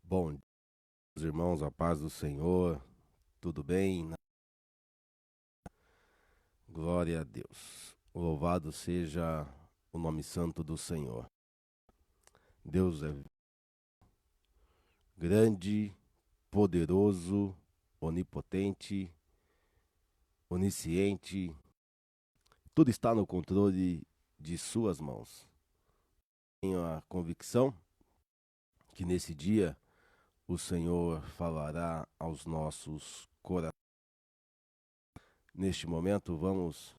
Bom dia, irmãos, a paz do Senhor, tudo bem? Glória a Deus. Louvado seja o nome santo do Senhor. Deus é grande, poderoso, onipotente, onisciente, tudo está no controle de Suas mãos. Tenho a convicção que nesse dia o Senhor falará aos nossos corações. Neste momento, vamos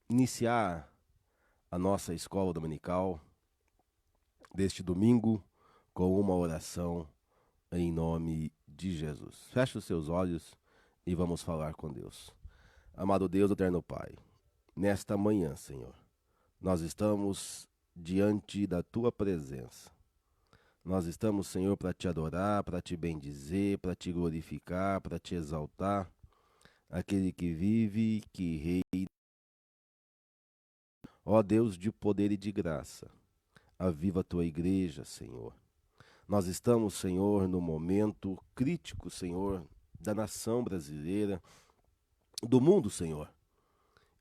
iniciar a nossa escola dominical deste domingo com uma oração em nome de Jesus. Feche os seus olhos e vamos falar com Deus. Amado Deus, eterno Pai, nesta manhã, Senhor, nós estamos diante da Tua presença. Nós estamos, Senhor, para Te adorar, para Te bendizer, para Te glorificar, para Te exaltar, aquele que vive, que reina. Ó Deus de poder e de graça, aviva a Tua igreja, Senhor. Nós estamos, Senhor, no momento crítico, Senhor, da nação brasileira, do mundo, Senhor.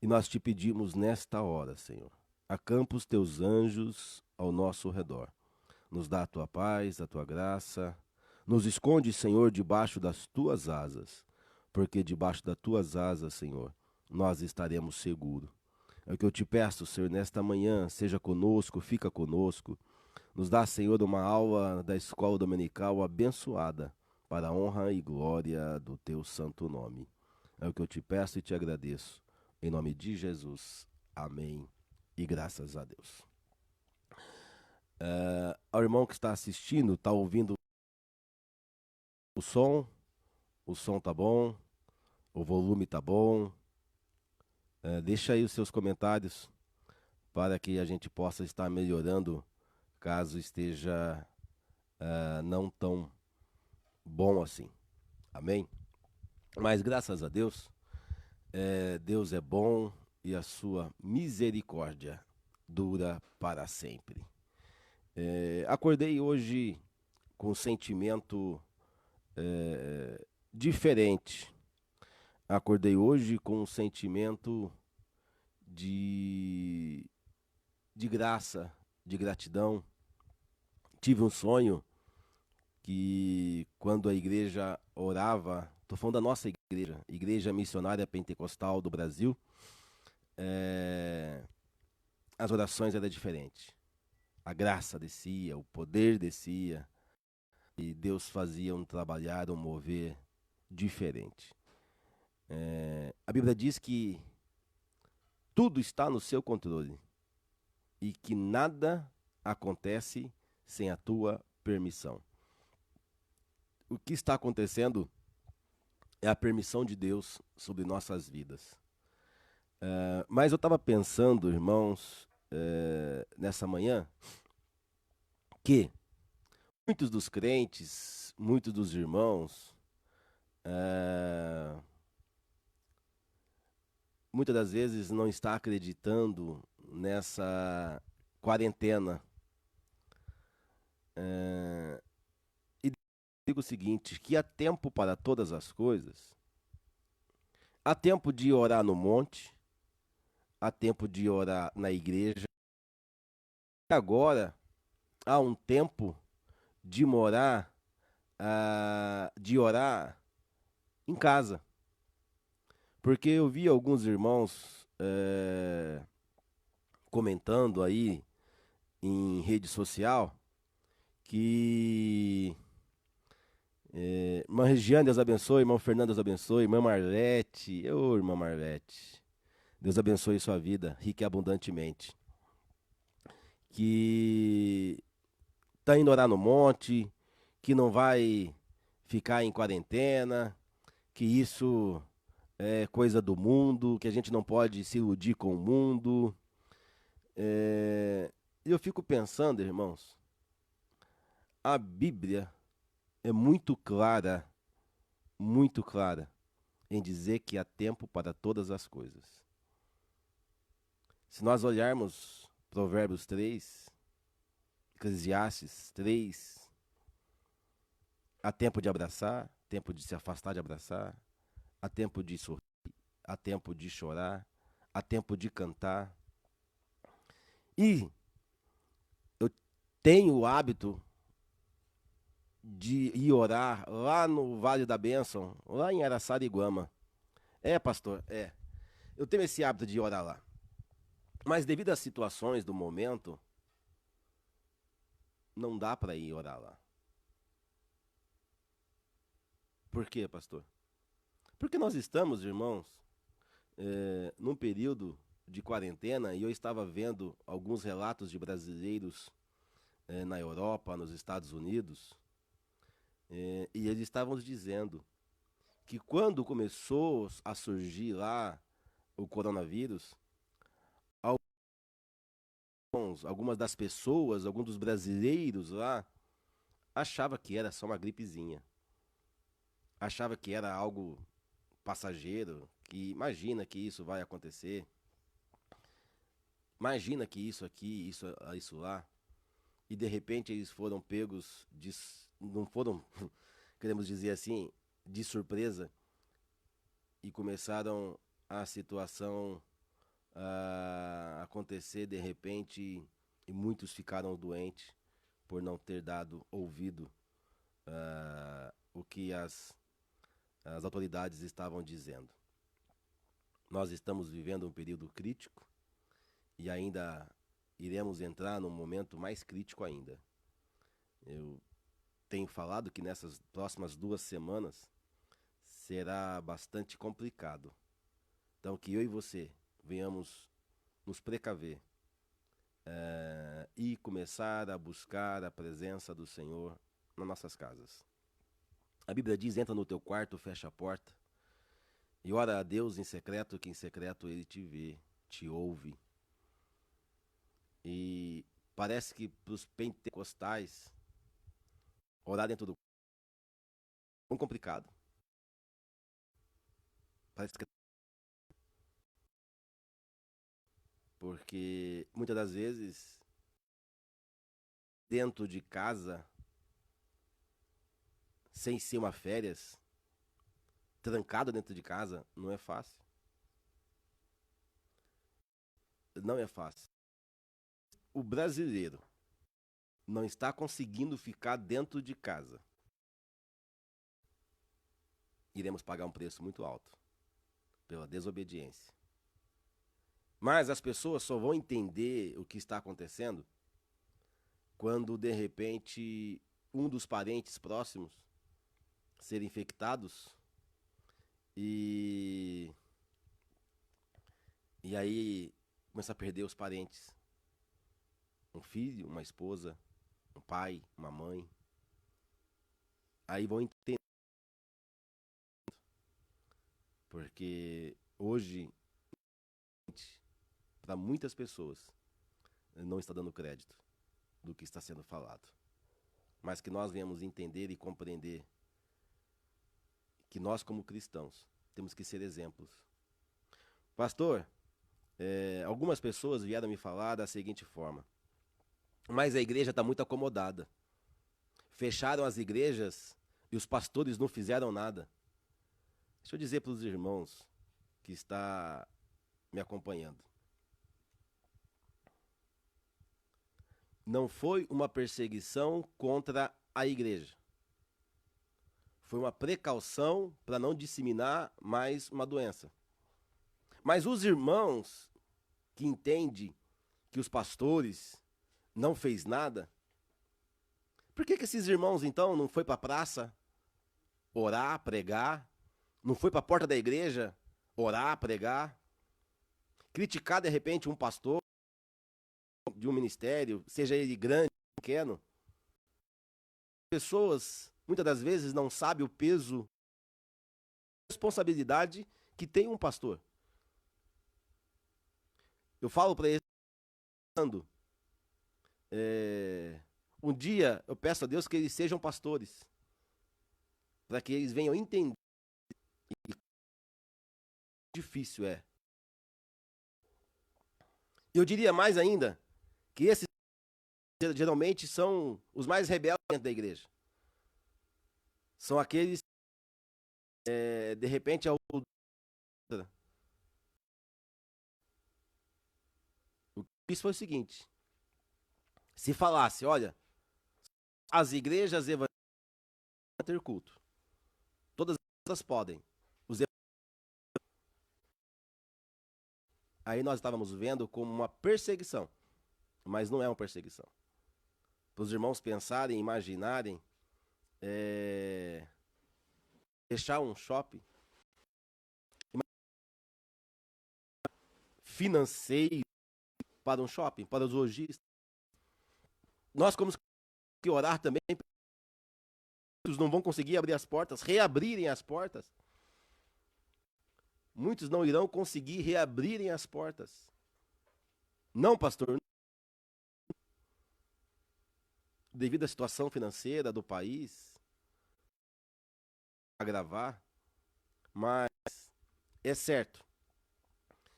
E nós te pedimos nesta hora, Senhor, acampa os teus anjos ao nosso redor. Nos dá a tua paz, a tua graça. Nos esconde, Senhor, debaixo das tuas asas, porque debaixo das tuas asas, Senhor, nós estaremos seguros. É o que eu te peço, Senhor, nesta manhã, seja conosco, fica conosco. Nos dá, Senhor, uma aula da escola dominical abençoada, para a honra e glória do teu santo nome. É o que eu te peço e te agradeço. Em nome de Jesus. Amém. E graças a Deus. Ao irmão que está assistindo, está ouvindo o som? O som tá bom? O volume tá bom? Deixa aí os seus comentários para que a gente possa estar melhorando caso esteja não tão bom assim. Amém? Mas graças a Deus, Deus é bom e a sua misericórdia dura para sempre. Acordei hoje com um sentimento diferente. Acordei hoje com um sentimento de, de graça, de gratidão. Tive um sonho que quando a igreja orava, estou falando da nossa igreja, Igreja Missionária Pentecostal do Brasil, as orações eram diferentes. A graça descia, o poder descia, e Deus fazia um trabalhar, um mover diferente. A Bíblia diz que tudo está no seu controle e que nada acontece sem a tua permissão. O que está acontecendo é a permissão de Deus sobre nossas vidas. Mas eu estava pensando, irmãos, nessa manhã, que muitos dos crentes, muitos dos irmãos, muitas das vezes não está acreditando nessa quarentena. E digo o seguinte, que há tempo para todas as coisas. Há tempo de orar no monte, há tempo de orar na igreja. E agora há um tempo de morar, de orar em casa. Porque eu vi alguns irmãos comentando aí em rede social que irmã Regiane, Deus abençoe, irmão Fernando, Deus abençoe, irmã Marlete, irmã Marlete, Deus abençoe sua vida, rica e abundantemente. Que tá indo orar no monte, que não vai ficar em quarentena, que isso é coisa do mundo, que a gente não pode se iludir com o mundo. E eu fico pensando, irmãos, a Bíblia é muito clara em dizer que há tempo para todas as coisas. Se nós olharmos Provérbios 3, Eclesiastes 3. Há tempo de abraçar, tempo de se afastar de abraçar, há tempo de sorrir, há tempo de chorar, há tempo de cantar. E eu tenho o hábito de ir orar lá no Vale da Bênção, lá em Araçariguama. É, pastor, é. Eu tenho esse hábito de orar lá. Mas devido às situações do momento, não dá para ir orar lá. Por quê, pastor? Porque nós estamos, irmãos, num período de quarentena e eu estava vendo alguns relatos de brasileiros na Europa, nos Estados Unidos, e eles estavam dizendo que quando começou a surgir lá o coronavírus, algumas das pessoas, alguns dos brasileiros lá, achava que era só uma gripezinha. Achava que era algo passageiro, que imagina que isso vai acontecer. Imagina que isso aqui, isso lá. E de repente eles foram pegos não foram, queremos dizer assim, de surpresa e começaram a situação a acontecer de repente e muitos ficaram doentes por não ter dado ouvido o que as autoridades estavam dizendo. Nós estamos vivendo um período crítico e ainda iremos entrar num momento mais crítico ainda. Eu tenho falado que nessas próximas 2 semanas será bastante complicado. Então, que eu e você venhamos nos precaver e começar a buscar a presença do Senhor nas nossas casas. A Bíblia diz: entra no teu quarto, fecha a porta e ora a Deus em secreto, que em secreto Ele te vê, te ouve. E parece que para os pentecostais, orar dentro do quarto é tão complicado. Parece que porque muitas das vezes dentro de casa, sem ser uma férias, trancado dentro de casa, não é fácil. Não é fácil. O brasileiro não está conseguindo ficar dentro de casa. Iremos pagar um preço muito alto pela desobediência. Mas as pessoas só vão entender o que está acontecendo quando de repente um dos parentes próximos ser infectados e e aí começa a perder os parentes, um filho, uma esposa, um pai, uma mãe. Aí vão entender, porque hoje para muitas pessoas não está dando crédito do que está sendo falado, mas que nós venhamos entender e compreender que nós como cristãos temos que ser exemplos. Pastor, algumas pessoas vieram me falar da seguinte forma: mas a igreja está muito acomodada. Fecharam as igrejas e os pastores não fizeram nada. Deixa eu dizer para os irmãos que está me acompanhando. Não foi uma perseguição contra a igreja. Foi uma precaução para não disseminar mais uma doença. Mas os irmãos que entendem que os pastores não fez nada, por que esses irmãos então não foi para a praça orar, pregar? Não foi para a porta da igreja orar, pregar? Criticar de repente um pastor de um ministério, seja ele grande ou pequeno? Pessoas muitas das vezes não sabem o peso, a responsabilidade que tem um pastor. Eu falo para eles, um dia eu peço a Deus que eles sejam pastores, para que eles venham entender que difícil é. Eu diria mais ainda que esses geralmente são os mais rebeldes dentro da igreja. São aqueles, de repente, o que isso foi o seguinte: se falasse, olha, as igrejas evangélicas podem ter culto, todas elas podem. Aí nós estávamos vendo como uma perseguição, mas não é uma perseguição. Para os irmãos pensarem, imaginarem, fechar um shopping financeiro para um shopping, para os lojistas. Nós temos que orar também. Muitos não vão conseguir abrir as portas, reabrirem as portas. Muitos não irão conseguir reabrirem as portas. Não, pastor. Devido à situação financeira do país, agravar, mas é certo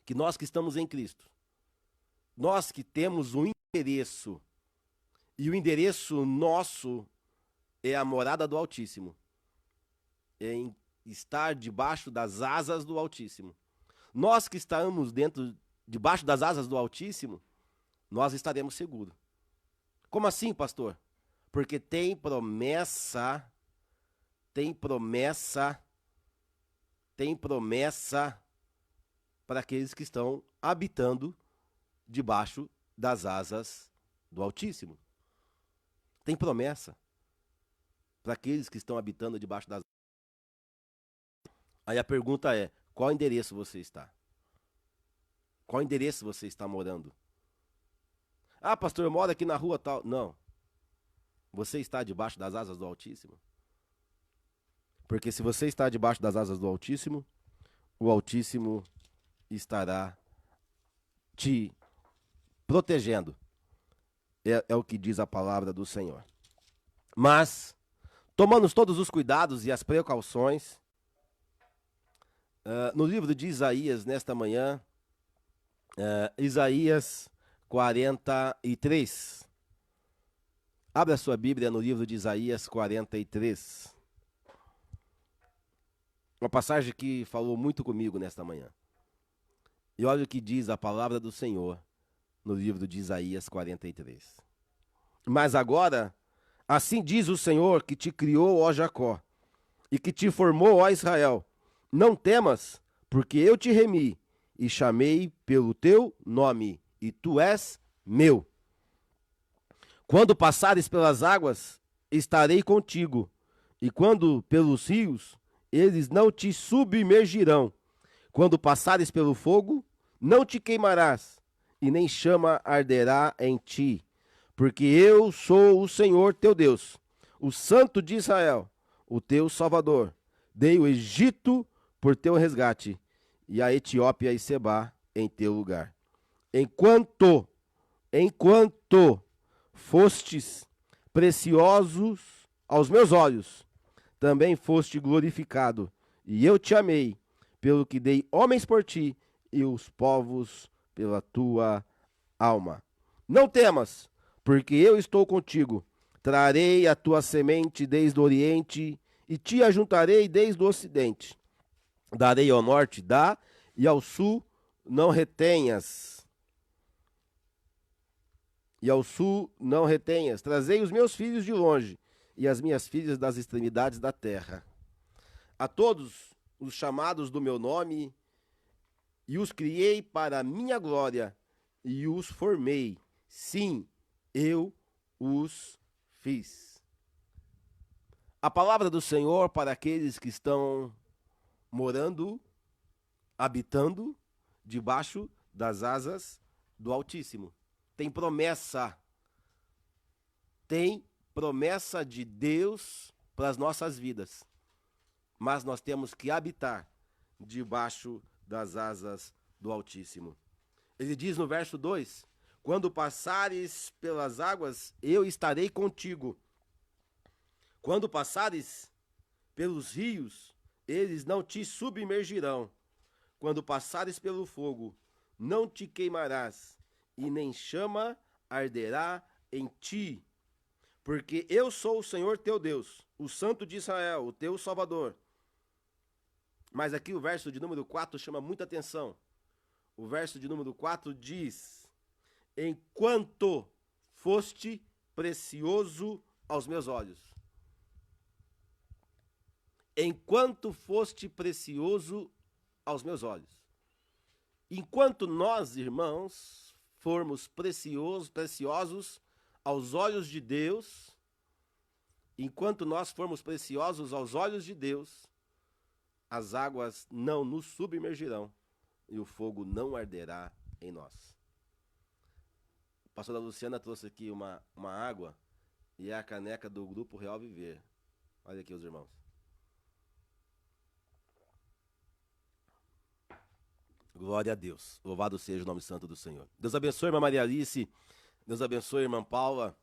que nós que estamos em Cristo, nós que temos um endereço, e o endereço nosso é a morada do Altíssimo, é em estar debaixo das asas do Altíssimo. Nós que estamos debaixo das asas do Altíssimo, nós estaremos seguros. Como assim, pastor? Porque tem promessa para aqueles que estão habitando debaixo das asas do Altíssimo. Tem promessa para aqueles que estão habitando debaixo das asas. Aí a pergunta é, qual endereço você está? Qual endereço você está morando? Ah, pastor, eu moro aqui na rua tal. Não. Você está debaixo das asas do Altíssimo? Porque se você está debaixo das asas do Altíssimo, o Altíssimo estará te protegendo. É o que diz a palavra do Senhor. Mas, tomando todos os cuidados e as precauções, no livro de Isaías, nesta manhã, Isaías 43. Abra sua Bíblia no livro de Isaías 43. Uma passagem que falou muito comigo nesta manhã. E olha o que diz a palavra do Senhor no livro de Isaías 43. Mas agora, assim diz o Senhor que te criou, ó Jacó, e que te formou, ó Israel. Não temas, porque eu te remi e chamei pelo teu nome, e tu és meu. Quando passares pelas águas, estarei contigo, e quando pelos rios, eles não te submergirão. Quando passares pelo fogo, não te queimarás, e nem chama arderá em ti. Porque eu sou o Senhor teu Deus, o Santo de Israel, o teu Salvador. Dei o Egito por teu resgate, e a Etiópia e Sebá em teu lugar. Enquanto fostes preciosos aos meus olhos, também foste glorificado, e eu te amei, pelo que dei homens por ti, e os povos pela tua alma. Não temas, porque eu estou contigo. Trarei a tua semente desde o oriente, e te ajuntarei desde o ocidente. Darei ao norte, e ao sul não retenhas. E ao sul não retenhas. Trazei os meus filhos de longe, e as minhas filhas das extremidades da terra. A todos os chamados do meu nome, e os criei para a minha glória, e os formei. Sim, eu os fiz. A palavra do Senhor para aqueles que estão morando, habitando debaixo das asas do Altíssimo. Tem promessa de Deus para as nossas vidas, mas nós temos que habitar debaixo das asas do Altíssimo. Ele diz no verso 2, quando passares pelas águas, eu estarei contigo. Quando passares pelos rios, eles não te submergirão. Quando passares pelo fogo, não te queimarás, e nem chama arderá em ti, porque eu sou o Senhor teu Deus, o Santo de Israel, o teu Salvador. Mas aqui o verso de número 4 chama muita atenção. O verso de número 4 diz: enquanto foste precioso aos meus olhos. Enquanto foste precioso aos meus olhos. Enquanto nós, irmãos, formos preciosos aos olhos de Deus, enquanto nós formos preciosos aos olhos de Deus, as águas não nos submergirão e o fogo não arderá em nós. A pastora Luciana trouxe aqui uma água e é a caneca do Grupo Real Viver. Olha aqui os irmãos. Glória a Deus. Louvado seja o nome santo do Senhor. Deus abençoe, irmã Maria Alice. Deus abençoe, irmã Paula.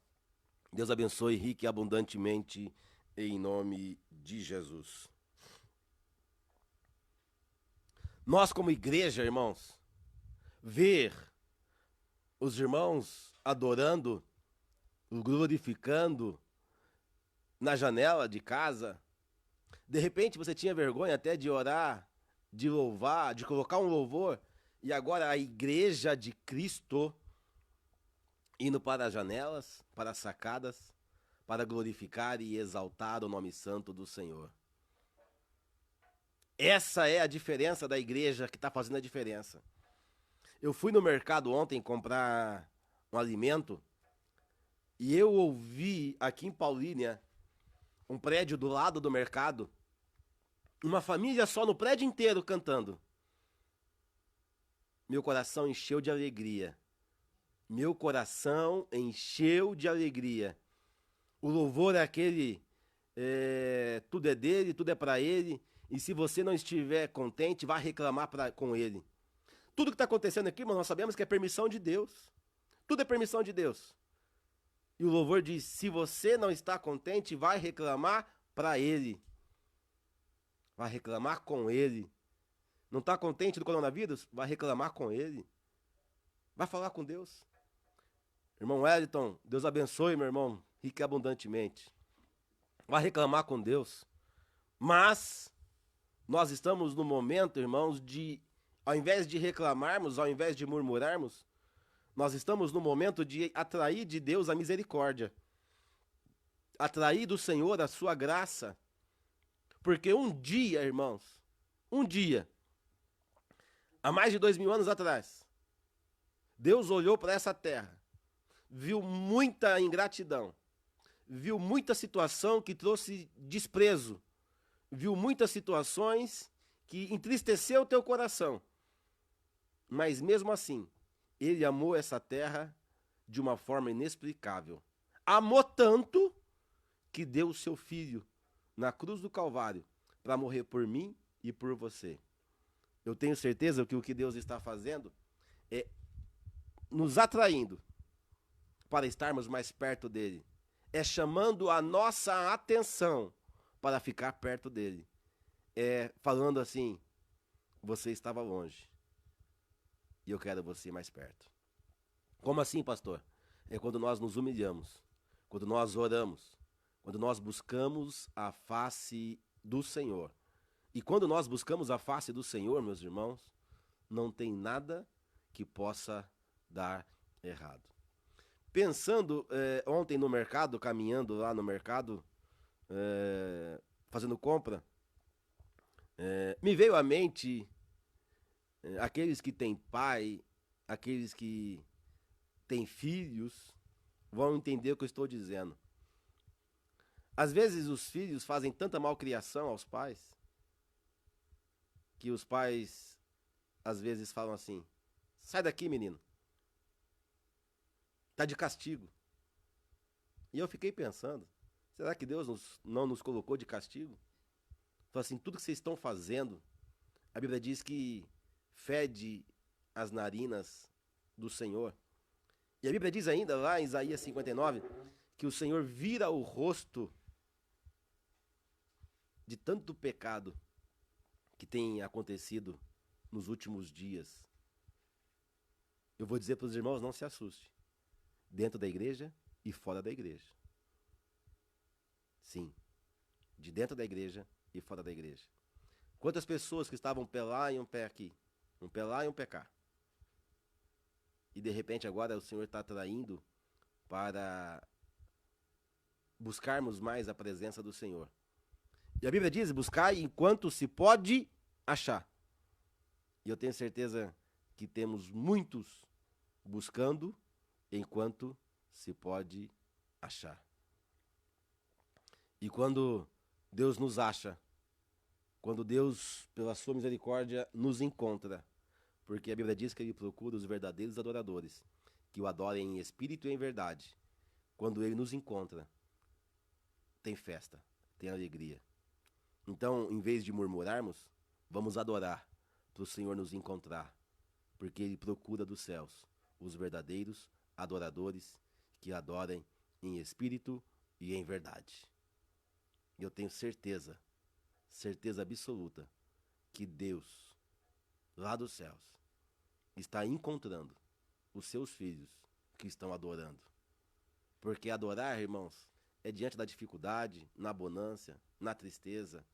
Deus abençoe rique e abundantemente em nome de Jesus. Nós, como igreja, irmãos, ver os irmãos adorando, glorificando na janela de casa, de repente você tinha vergonha até de orar, de louvar, de colocar um louvor, e agora a igreja de Cristo indo para as janelas, para as sacadas, para glorificar e exaltar o nome santo do Senhor. Essa é a diferença da igreja que está fazendo a diferença. Eu fui no mercado ontem comprar um alimento e eu ouvi aqui em Paulínia, um prédio do lado do mercado, uma família só no prédio inteiro cantando. Meu coração encheu de alegria. Meu coração encheu de alegria. O louvor é aquele, tudo é dele, tudo é para ele. E se você não estiver contente, vá reclamar com ele. Tudo que está acontecendo aqui, irmão, nós sabemos que é permissão de Deus. Tudo é permissão de Deus. E o louvor diz, se você não está contente, vai reclamar para ele. Vai reclamar com ele. Não está contente do coronavírus? Vai reclamar com ele. Vai falar com Deus. Irmão Wellington, Deus abençoe, meu irmão, rico e abundantemente. Vai reclamar com Deus. Mas nós estamos no momento, irmãos, ao invés de reclamarmos, ao invés de murmurarmos, nós estamos no momento de atrair de Deus a misericórdia. Atrair do Senhor a sua graça. Porque um dia, irmãos, há mais de 2000 anos atrás, Deus olhou para essa terra, viu muita ingratidão, viu muita situação que trouxe desprezo, viu muitas situações que entristeceu o teu coração. Mas mesmo assim, ele amou essa terra de uma forma inexplicável. Amou tanto que deu o seu filho na cruz do Calvário para morrer por mim e por você. Eu tenho certeza que o que Deus está fazendo é nos atraindo para estarmos mais perto dele. É chamando a nossa atenção para ficar perto dele. É falando assim, você estava longe e eu quero você mais perto. Como assim, pastor? É quando nós nos humilhamos, quando nós oramos, quando nós buscamos a face do Senhor. E quando nós buscamos a face do Senhor, meus irmãos, não tem nada que possa dar errado. Pensando ontem no mercado, caminhando lá no mercado, fazendo compra, me veio à mente aqueles que têm pai, aqueles que têm filhos, vão entender o que eu estou dizendo. Às vezes os filhos fazem tanta malcriação aos pais, que os pais às vezes falam assim, sai daqui, menino. Tá de castigo. E eu fiquei pensando, será que Deus não nos colocou de castigo? Falei assim, tudo que vocês estão fazendo, a Bíblia diz que fede as narinas do Senhor. E a Bíblia diz ainda lá em Isaías 59, que o Senhor vira o rosto de tanto pecado que tem acontecido nos últimos dias. Eu vou dizer para os irmãos, não se assuste. Dentro da igreja e fora da igreja. Sim, de dentro da igreja e fora da igreja. Quantas pessoas que estavam um pé lá e um pé aqui, um pé lá e um pé cá. E de repente agora o Senhor está atraindo para buscarmos mais a presença do Senhor. E a Bíblia diz, buscai enquanto se pode achar. E eu tenho certeza que temos muitos buscando enquanto se pode achar. E quando Deus nos acha, quando Deus, pela sua misericórdia, nos encontra, porque a Bíblia diz que Ele procura os verdadeiros adoradores, que o adorem em espírito e em verdade. Quando Ele nos encontra, tem festa, tem alegria. Então, em vez de murmurarmos, vamos adorar para o Senhor nos encontrar, porque Ele procura dos céus os verdadeiros adoradores que adorem em espírito e em verdade. E eu tenho certeza absoluta, que Deus, lá dos céus, está encontrando os seus filhos que estão adorando. Porque adorar, irmãos, é diante da dificuldade, na bonança, na tristeza.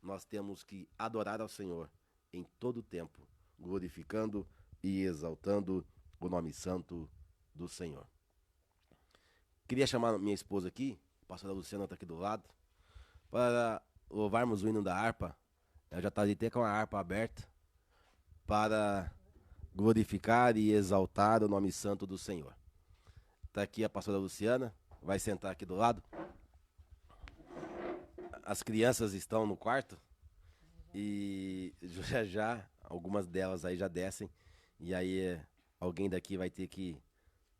Nós temos que adorar ao Senhor em todo o tempo, glorificando e exaltando o nome santo do Senhor. Queria chamar minha esposa aqui, a pastora Luciana está aqui do lado, para louvarmos o hino da harpa. Ela já está ali até com a harpa aberta, para glorificar e exaltar o nome santo do Senhor. Está aqui a pastora Luciana, vai sentar aqui do lado. As crianças estão no quarto e já algumas delas aí já descem, e aí alguém daqui vai ter que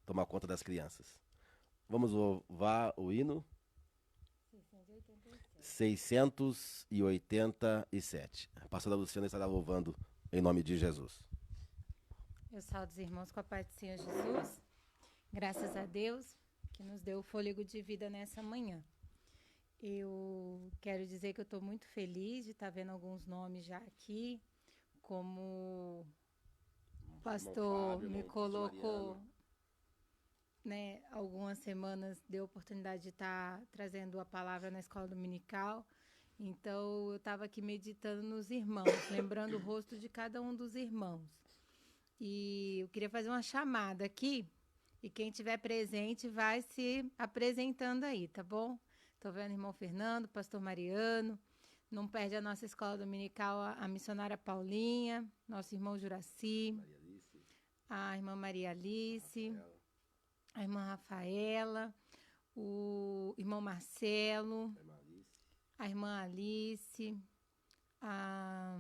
tomar conta das crianças. Vamos louvar o hino 687. A pastora Luciana estará louvando em nome de Jesus. Eu saúdo os irmãos com a paz do Senhor Jesus. Graças a Deus que nos deu o fôlego de vida nessa manhã. Eu quero dizer que eu estou muito feliz de estar vendo alguns nomes já aqui, como o pastor me colocou, né, algumas semanas deu a oportunidade de estar trazendo a palavra na escola dominical. Então eu estava aqui meditando nos irmãos, lembrando o rosto de cada um dos irmãos. E eu queria fazer uma chamada aqui, e quem estiver presente vai se apresentando aí, tá bom? Estou vendo o irmão Fernando, pastor Mariano, não perde a nossa escola dominical, a missionária Paulinha, nosso irmão Juraci, a irmã Maria Alice, a irmã Rafaela, o irmão Marcelo, a irmã Alice, a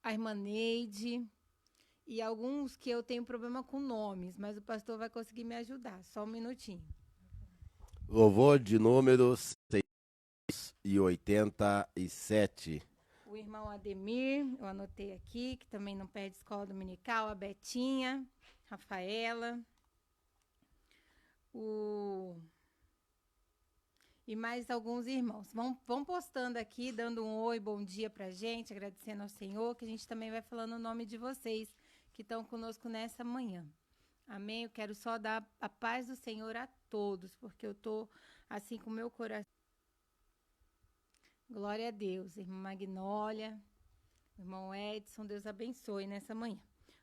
irmã Neide, e alguns que eu tenho problema com nomes, mas o pastor vai conseguir me ajudar. Só um minutinho. Louvor de número 687. O irmão Ademir, eu anotei aqui, que também não perde escola dominical, a Betinha, Rafaela, e mais alguns irmãos. Vão postando aqui, dando um oi, bom dia pra gente, agradecendo ao Senhor, que a gente também vai falando o nome de vocês que estão conosco nessa manhã. Amém? Eu quero só dar a paz do Senhor a todos, porque eu tô assim com o meu coração. Glória a Deus. Irmã Magnólia, irmão Edson, Deus abençoe nessa manhã.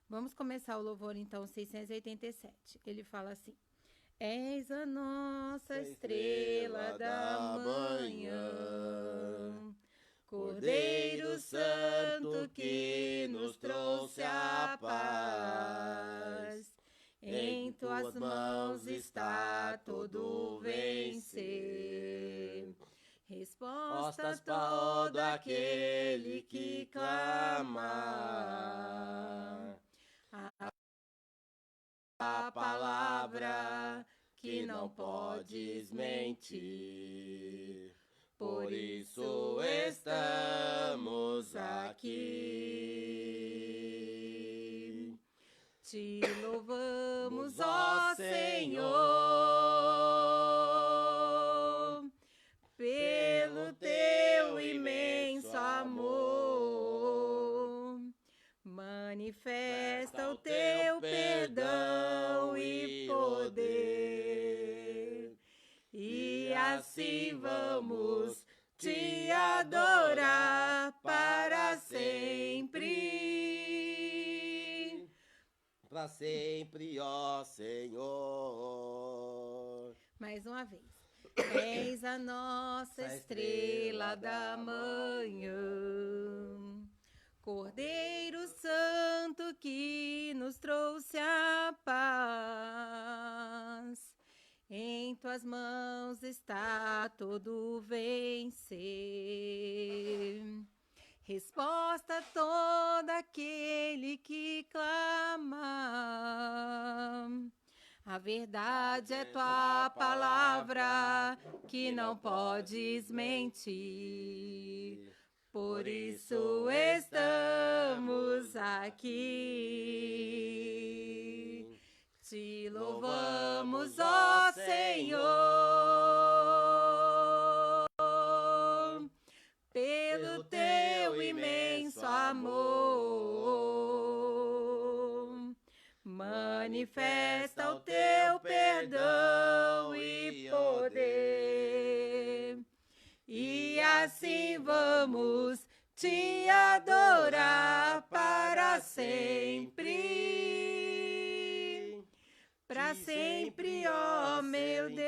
Vamos começar o louvor, então, 687. Ele fala assim: És a nossa estrela da manhã, Cordeiro Santo que nos trouxe a paz. Em tuas mãos está todo vencer. Resposta a todo aquele que clama. A palavra que não podes mentir. Por isso estamos aqui. Te louvamos, ó Senhor, pelo teu imenso amor. Manifesta o teu perdão e assim vamos te adorar para sempre. Para sempre, ó Senhor. Mais uma vez. És a nossa estrela da manhã, Cordeiro Santo que nos trouxe a paz. Em tuas mãos está todo vencer. Resposta a todo aquele que clama. A verdade é tua palavra que não podes mentir. Por isso estamos aqui. Te louvamos, ó Senhor, pelo teu imenso amor. Manifesta o teu perdão e poder. E assim vamos te adorar para sempre. Para sempre, ó meu Deus.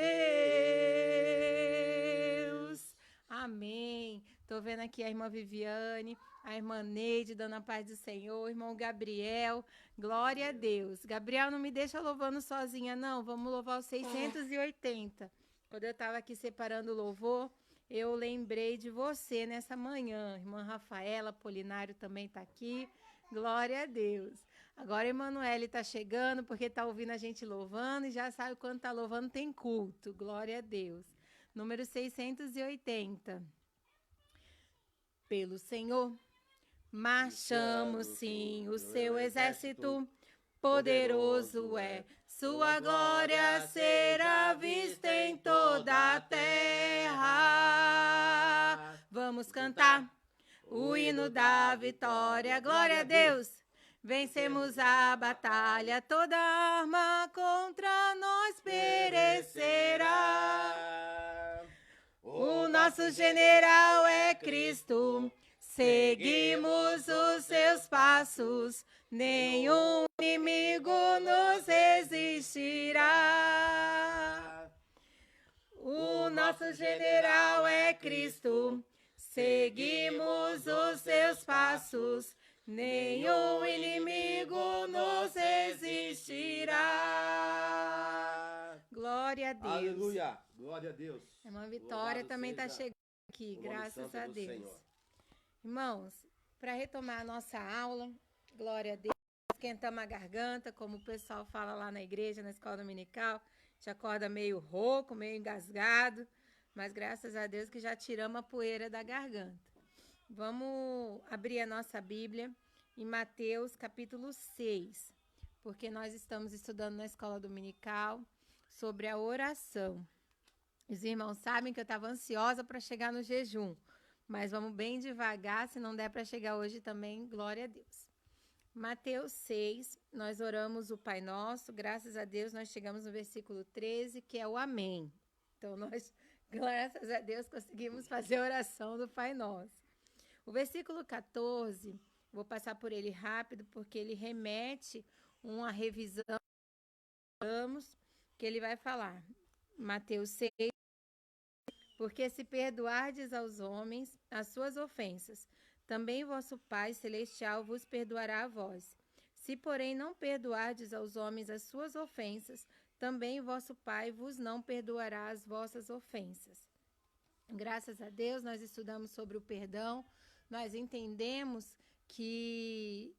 Amém. Tô vendo aqui a irmã Viviane, a irmã Neide, dando a paz do Senhor, o irmão Gabriel. Glória a Deus. Gabriel, não me deixa louvando sozinha, não. Vamos louvar os 680. Quando eu estava aqui separando o louvor, eu lembrei de você nessa manhã. Irmã Rafaela, Polinário também está aqui. Glória a Deus. Agora, Emanuele está chegando porque está ouvindo a gente louvando e já sabe quando está louvando tem culto. Glória a Deus. Número 680. Pelo Senhor, marchamos sim, o seu exército poderoso é. Sua glória será vista em toda a terra. Vamos cantar o hino da vitória. Glória a Deus. Vencemos a batalha, toda arma contra nós perecerá. O nosso general é Cristo, seguimos os seus passos, nenhum inimigo nos resistirá. O nosso general é Cristo, seguimos os seus passos, nenhum inimigo nos resistirá. Glória a Deus. Aleluia. Glória a Deus. A irmã Vitória também está chegando aqui, graças a Deus. Irmãos, para retomar a nossa aula, glória a Deus, esquentamos a garganta, como o pessoal fala lá na igreja, na escola dominical, te acorda meio rouco, meio engasgado, mas graças a Deus que já tiramos a poeira da garganta. Vamos abrir a nossa Bíblia em Mateus capítulo 6, porque nós estamos estudando na escola dominical sobre a oração. Os irmãos sabem que eu estava ansiosa para chegar no jejum, mas vamos bem devagar, se não der para chegar hoje também, glória a Deus. Mateus 6, nós oramos o Pai Nosso, graças a Deus nós chegamos no versículo 13, que é o Amém. Então nós, graças a Deus, conseguimos fazer a oração do Pai Nosso. O versículo 14, vou passar por ele rápido, porque ele remete uma revisão que ele vai falar. Mateus 6, porque se perdoardes aos homens as suas ofensas, também vosso Pai Celestial vos perdoará a vós. Se, porém, não perdoardes aos homens as suas ofensas, também vosso Pai vos não perdoará as vossas ofensas. Graças a Deus, nós estudamos sobre o perdão, nós entendemos que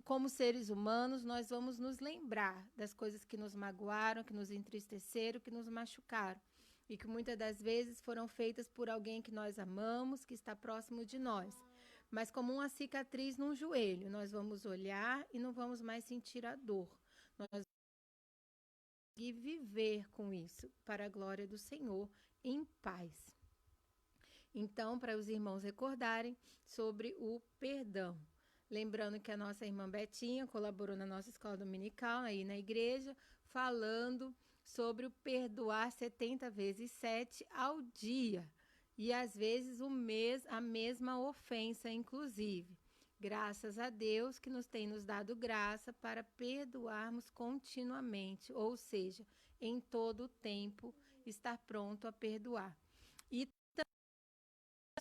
como seres humanos, nós vamos nos lembrar das coisas que nos magoaram, que nos entristeceram, que nos machucaram. E que muitas das vezes foram feitas por alguém que nós amamos, que está próximo de nós. Mas como uma cicatriz num joelho, nós vamos olhar e não vamos mais sentir a dor. Nós vamos viver com isso, para a glória do Senhor, em paz. Então, para os irmãos recordarem sobre o perdão. Lembrando que a nossa irmã Betinha colaborou na nossa escola dominical, aí na igreja, falando sobre o perdoar 70 vezes 7 ao dia. E às vezes a mesma ofensa, inclusive. Graças a Deus que nos tem nos dado graça para perdoarmos continuamente, ou seja, em todo o tempo estar pronto a perdoar. E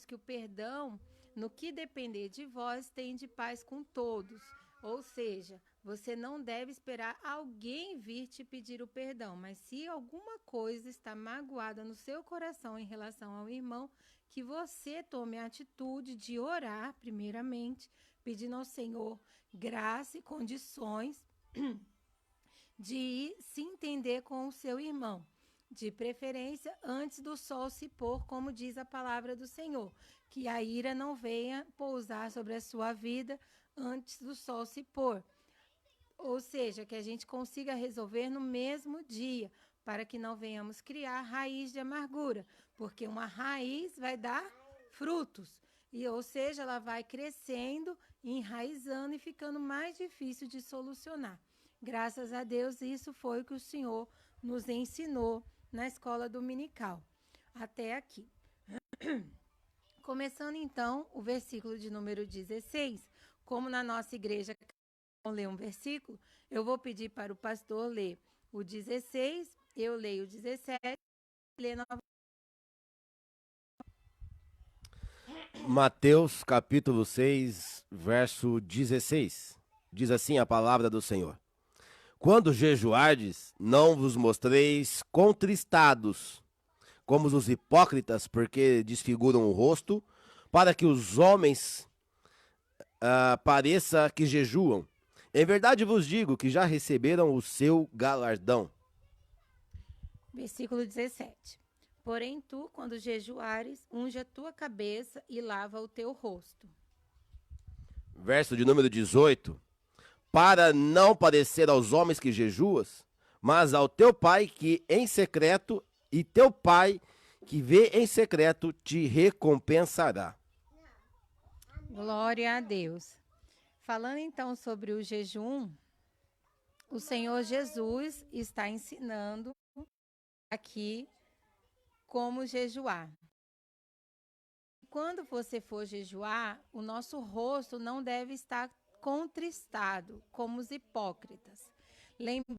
que o perdão, no que depender de vós, tem de paz com todos. Ou seja, você não deve esperar alguém vir te pedir o perdão, mas se alguma coisa está magoada no seu coração em relação ao irmão, que você tome a atitude de orar, primeiramente, pedindo ao Senhor graça e condições de se entender com o seu irmão. De preferência, antes do sol se pôr, como diz a palavra do Senhor, que a ira não venha pousar sobre a sua vida antes do sol se pôr. Ou seja, que a gente consiga resolver no mesmo dia, para que não venhamos criar raiz de amargura, porque uma raiz vai dar frutos, ou seja, ela vai crescendo, enraizando e ficando mais difícil de solucionar. Graças a Deus, isso foi o que o Senhor nos ensinou na escola dominical. Até aqui. Começando então o versículo de número 16, como na nossa igreja ler um versículo, eu vou pedir para o pastor ler o 16, eu leio o 17, lê novamente. Mateus capítulo 6, verso 16. Diz assim a palavra do Senhor: Quando jejuardes, não vos mostreis contristados, como os hipócritas, porque desfiguram o rosto, para que os homens pareça que jejuam. Em verdade vos digo que já receberam o seu galardão. Versículo 17. Porém tu, quando jejuares, unge a tua cabeça e lava o teu rosto. Verso de número 18. Para não parecer aos homens que jejuas, mas ao teu pai que em secreto, e teu pai que vê em secreto te recompensará. Glória a Deus. Falando então sobre o jejum, o Senhor Jesus está ensinando aqui como jejuar. Quando você for jejuar, o nosso rosto não deve estar contristado, como os hipócritas. Lembrando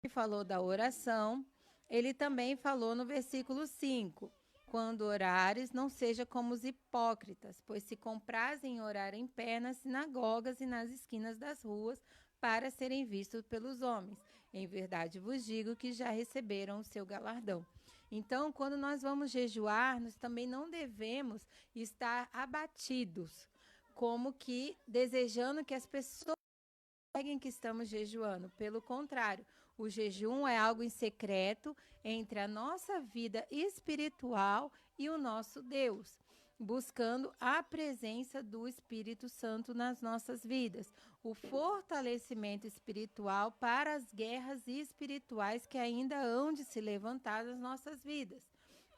que falou da oração, ele também falou no versículo 5, quando orares, não seja como os hipócritas, pois se comprazem em orar em pé nas sinagogas e nas esquinas das ruas, para serem vistos pelos homens. Em verdade vos digo que já receberam o seu galardão. Então, quando nós vamos jejuar, nós também não devemos estar abatidos, como que desejando que as pessoas peguem que estamos jejuando. Pelo contrário, o jejum é algo em secreto entre a nossa vida espiritual e o nosso Deus, buscando a presença do Espírito Santo nas nossas vidas, o fortalecimento espiritual para as guerras espirituais que ainda hão de se levantar nas nossas vidas.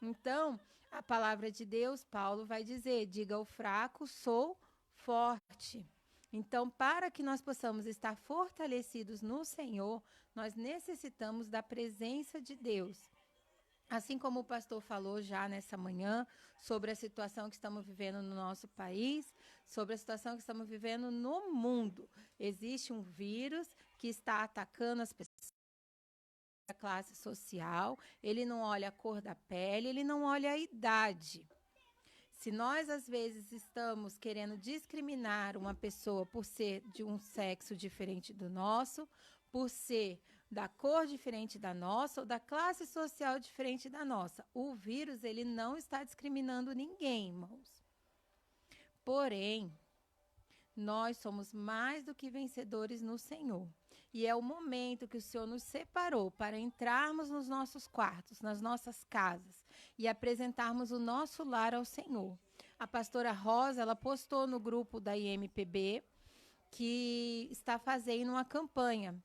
Então, a palavra de Deus, Paulo vai dizer: diga ao fraco, sou forte. Então, para que nós possamos estar fortalecidos no Senhor, nós necessitamos da presença de Deus. Assim como o pastor falou já nessa manhã sobre a situação que estamos vivendo no nosso país, sobre a situação que estamos vivendo no mundo. Existe um vírus que está atacando as pessoas da classe social, ele não olha a cor da pele, ele não olha a idade. Se nós, às vezes, estamos querendo discriminar uma pessoa por ser de um sexo diferente do nosso, por ser da cor diferente da nossa ou da classe social diferente da nossa, o vírus, ele não está discriminando ninguém, irmãos. Porém, nós somos mais do que vencedores no Senhor. E é o momento que o Senhor nos separou para entrarmos nos nossos quartos, nas nossas casas e apresentarmos o nosso lar ao Senhor. A pastora Rosa, ela postou no grupo da IMPB que está fazendo uma campanha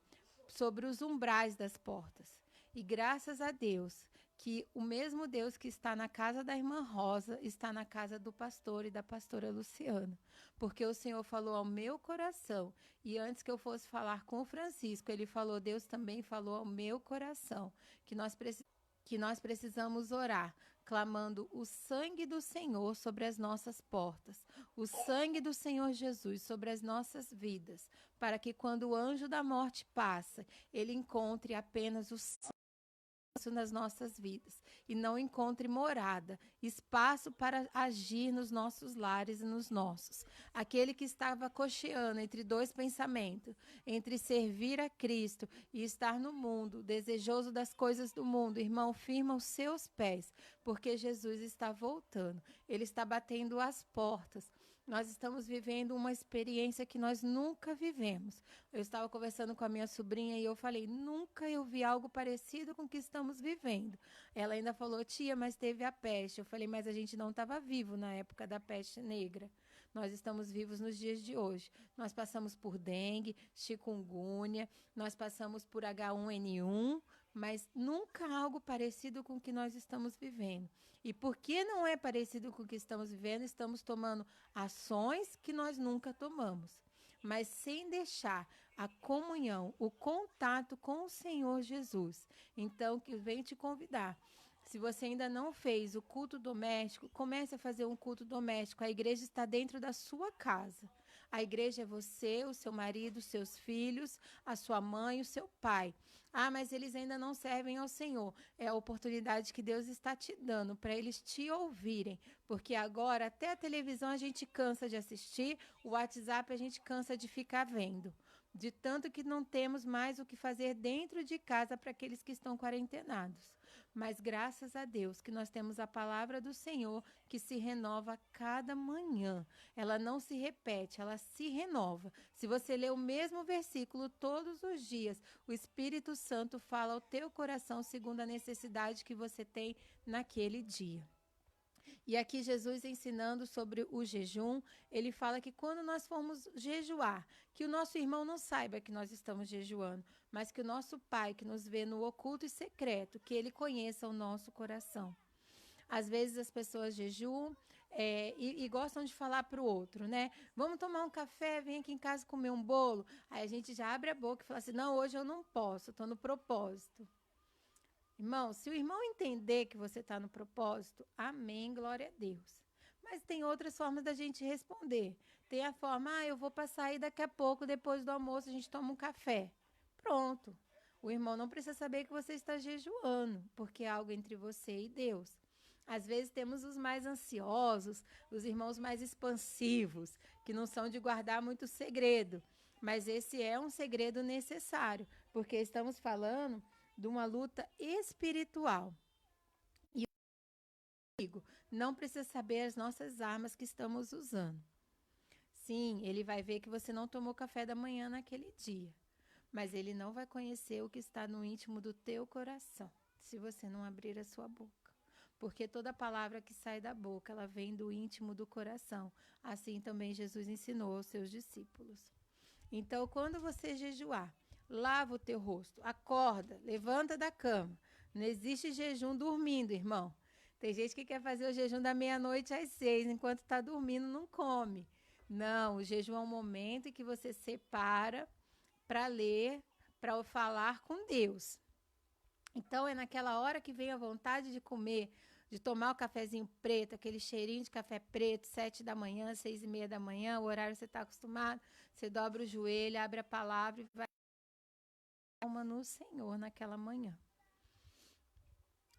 sobre os umbrais das portas. E graças a Deus que o mesmo Deus que está na casa da irmã Rosa está na casa do pastor e da pastora Luciana, porque o Senhor falou ao meu coração, e antes que eu fosse falar com o Francisco, ele falou, Deus também falou ao meu coração, que nós precisamos orar, clamando o sangue do Senhor sobre as nossas portas, o sangue do Senhor Jesus sobre as nossas vidas, para que quando o anjo da morte passa, ele encontre apenas o sangue nas nossas vidas e não encontre morada, espaço para agir nos nossos lares e nos nossos. Aquele que estava cocheando entre dois pensamentos, entre servir a Cristo e estar no mundo, desejoso das coisas do mundo, irmão, firma os seus pés, porque Jesus está voltando, ele está batendo as portas. Nós estamos vivendo uma experiência que nós nunca vivemos. Eu estava conversando com a minha sobrinha e eu falei, nunca eu vi algo parecido com o que estamos vivendo. Ela ainda falou, tia, mas teve a peste. Eu falei, mas a gente não estava vivo na época da peste negra. Nós estamos vivos nos dias de hoje. Nós passamos por dengue, chikungunya, nós passamos por H1N1, mas nunca algo parecido com o que nós estamos vivendo. E porque não é parecido com o que estamos vivendo, estamos tomando ações que nós nunca tomamos, mas sem deixar a comunhão, o contato com o Senhor Jesus. Então, que vem te convidar. Se você ainda não fez o culto doméstico, comece a fazer um culto doméstico. A igreja está dentro da sua casa. A igreja é você, o seu marido, os seus filhos, a sua mãe, o seu pai. Ah, mas eles ainda não servem ao Senhor. É a oportunidade que Deus está te dando para eles te ouvirem. Porque agora até a televisão a gente cansa de assistir, o WhatsApp a gente cansa de ficar vendo. De tanto que não temos mais o que fazer dentro de casa para aqueles que estão quarentenados. Mas graças a Deus que nós temos a palavra do Senhor que se renova a cada manhã. Ela não se repete, ela se renova. Se você ler o mesmo versículo todos os dias, o Espírito Santo fala ao teu coração segundo a necessidade que você tem naquele dia. E aqui Jesus ensinando sobre o jejum, ele fala que quando nós formos jejuar, que o nosso irmão não saiba que nós estamos jejuando, mas que o nosso Pai, que nos vê no oculto e secreto, que ele conheça o nosso coração. Às vezes as pessoas jejuam e gostam de falar para o outro, né? Vamos tomar um café, vem aqui em casa comer um bolo. Aí a gente já abre a boca e fala assim, não, hoje eu não posso, estou no propósito. Irmão, se o irmão entender que você está no propósito, amém, glória a Deus. Mas tem outras formas da gente responder. Tem a forma, eu vou passar aí daqui a pouco, depois do almoço, a gente toma um café. Pronto. O irmão não precisa saber que você está jejuando, porque é algo entre você e Deus. Às vezes temos os mais ansiosos, os irmãos mais expansivos, que não são de guardar muito segredo. Mas esse é um segredo necessário, porque estamos falando de uma luta espiritual. E o inimigo não precisa saber as nossas armas que estamos usando. Sim, ele vai ver que você não tomou café da manhã naquele dia, mas ele não vai conhecer o que está no íntimo do teu coração, se você não abrir a sua boca. Porque toda palavra que sai da boca, ela vem do íntimo do coração. Assim também Jesus ensinou aos seus discípulos. Então, quando você jejuar, lava o teu rosto, acorda, levanta da cama. Não existe jejum dormindo, irmão. Tem gente que quer fazer o jejum da meia-noite às 6, enquanto está dormindo, não come. Não, o jejum é um momento em que você separa para ler, para falar com Deus. Então, é naquela hora que vem a vontade de comer, de tomar o cafezinho preto, aquele cheirinho de café preto, 7 da manhã, 6:30 da manhã, o horário que você está acostumado, você dobra o joelho, abre a palavra e vai alma no Senhor naquela manhã.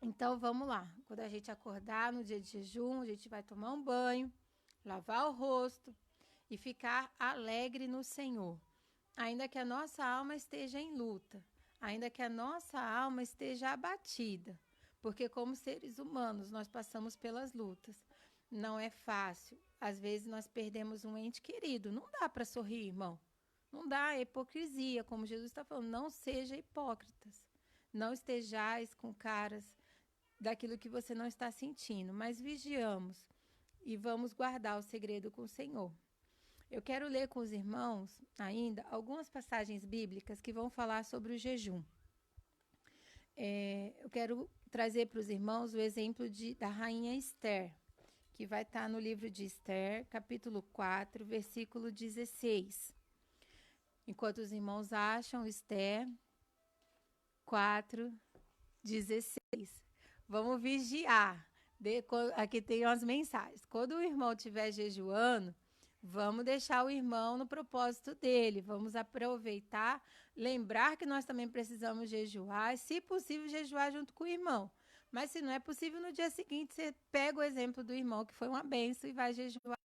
Então, vamos lá. Quando a gente acordar no dia de jejum, a gente vai tomar um banho, lavar o rosto e ficar alegre no Senhor. Ainda que a nossa alma esteja em luta, ainda que a nossa alma esteja abatida, porque como seres humanos nós passamos pelas lutas. Não é fácil. Às vezes nós perdemos um ente querido. Não dá para sorrir, irmão. Não dá, é hipocrisia, como Jesus está falando, não seja hipócritas. Não estejais com caras daquilo que você não está sentindo, mas vigiamos e vamos guardar o segredo com o Senhor. Eu quero ler com os irmãos ainda algumas passagens bíblicas que vão falar sobre o jejum. Eu quero trazer para os irmãos o exemplo da rainha Esther, que vai estar no livro de Esther, capítulo 4, versículo 16. Enquanto os irmãos acham, Esther 4, 16. Vamos vigiar. Aqui tem umas mensagens. Quando o irmão estiver jejuando, vamos deixar o irmão no propósito dele. Vamos aproveitar, lembrar que nós também precisamos jejuar, se possível, jejuar junto com o irmão. Mas se não é possível, no dia seguinte, você pega o exemplo do irmão, que foi uma bênção, e vai jejuar.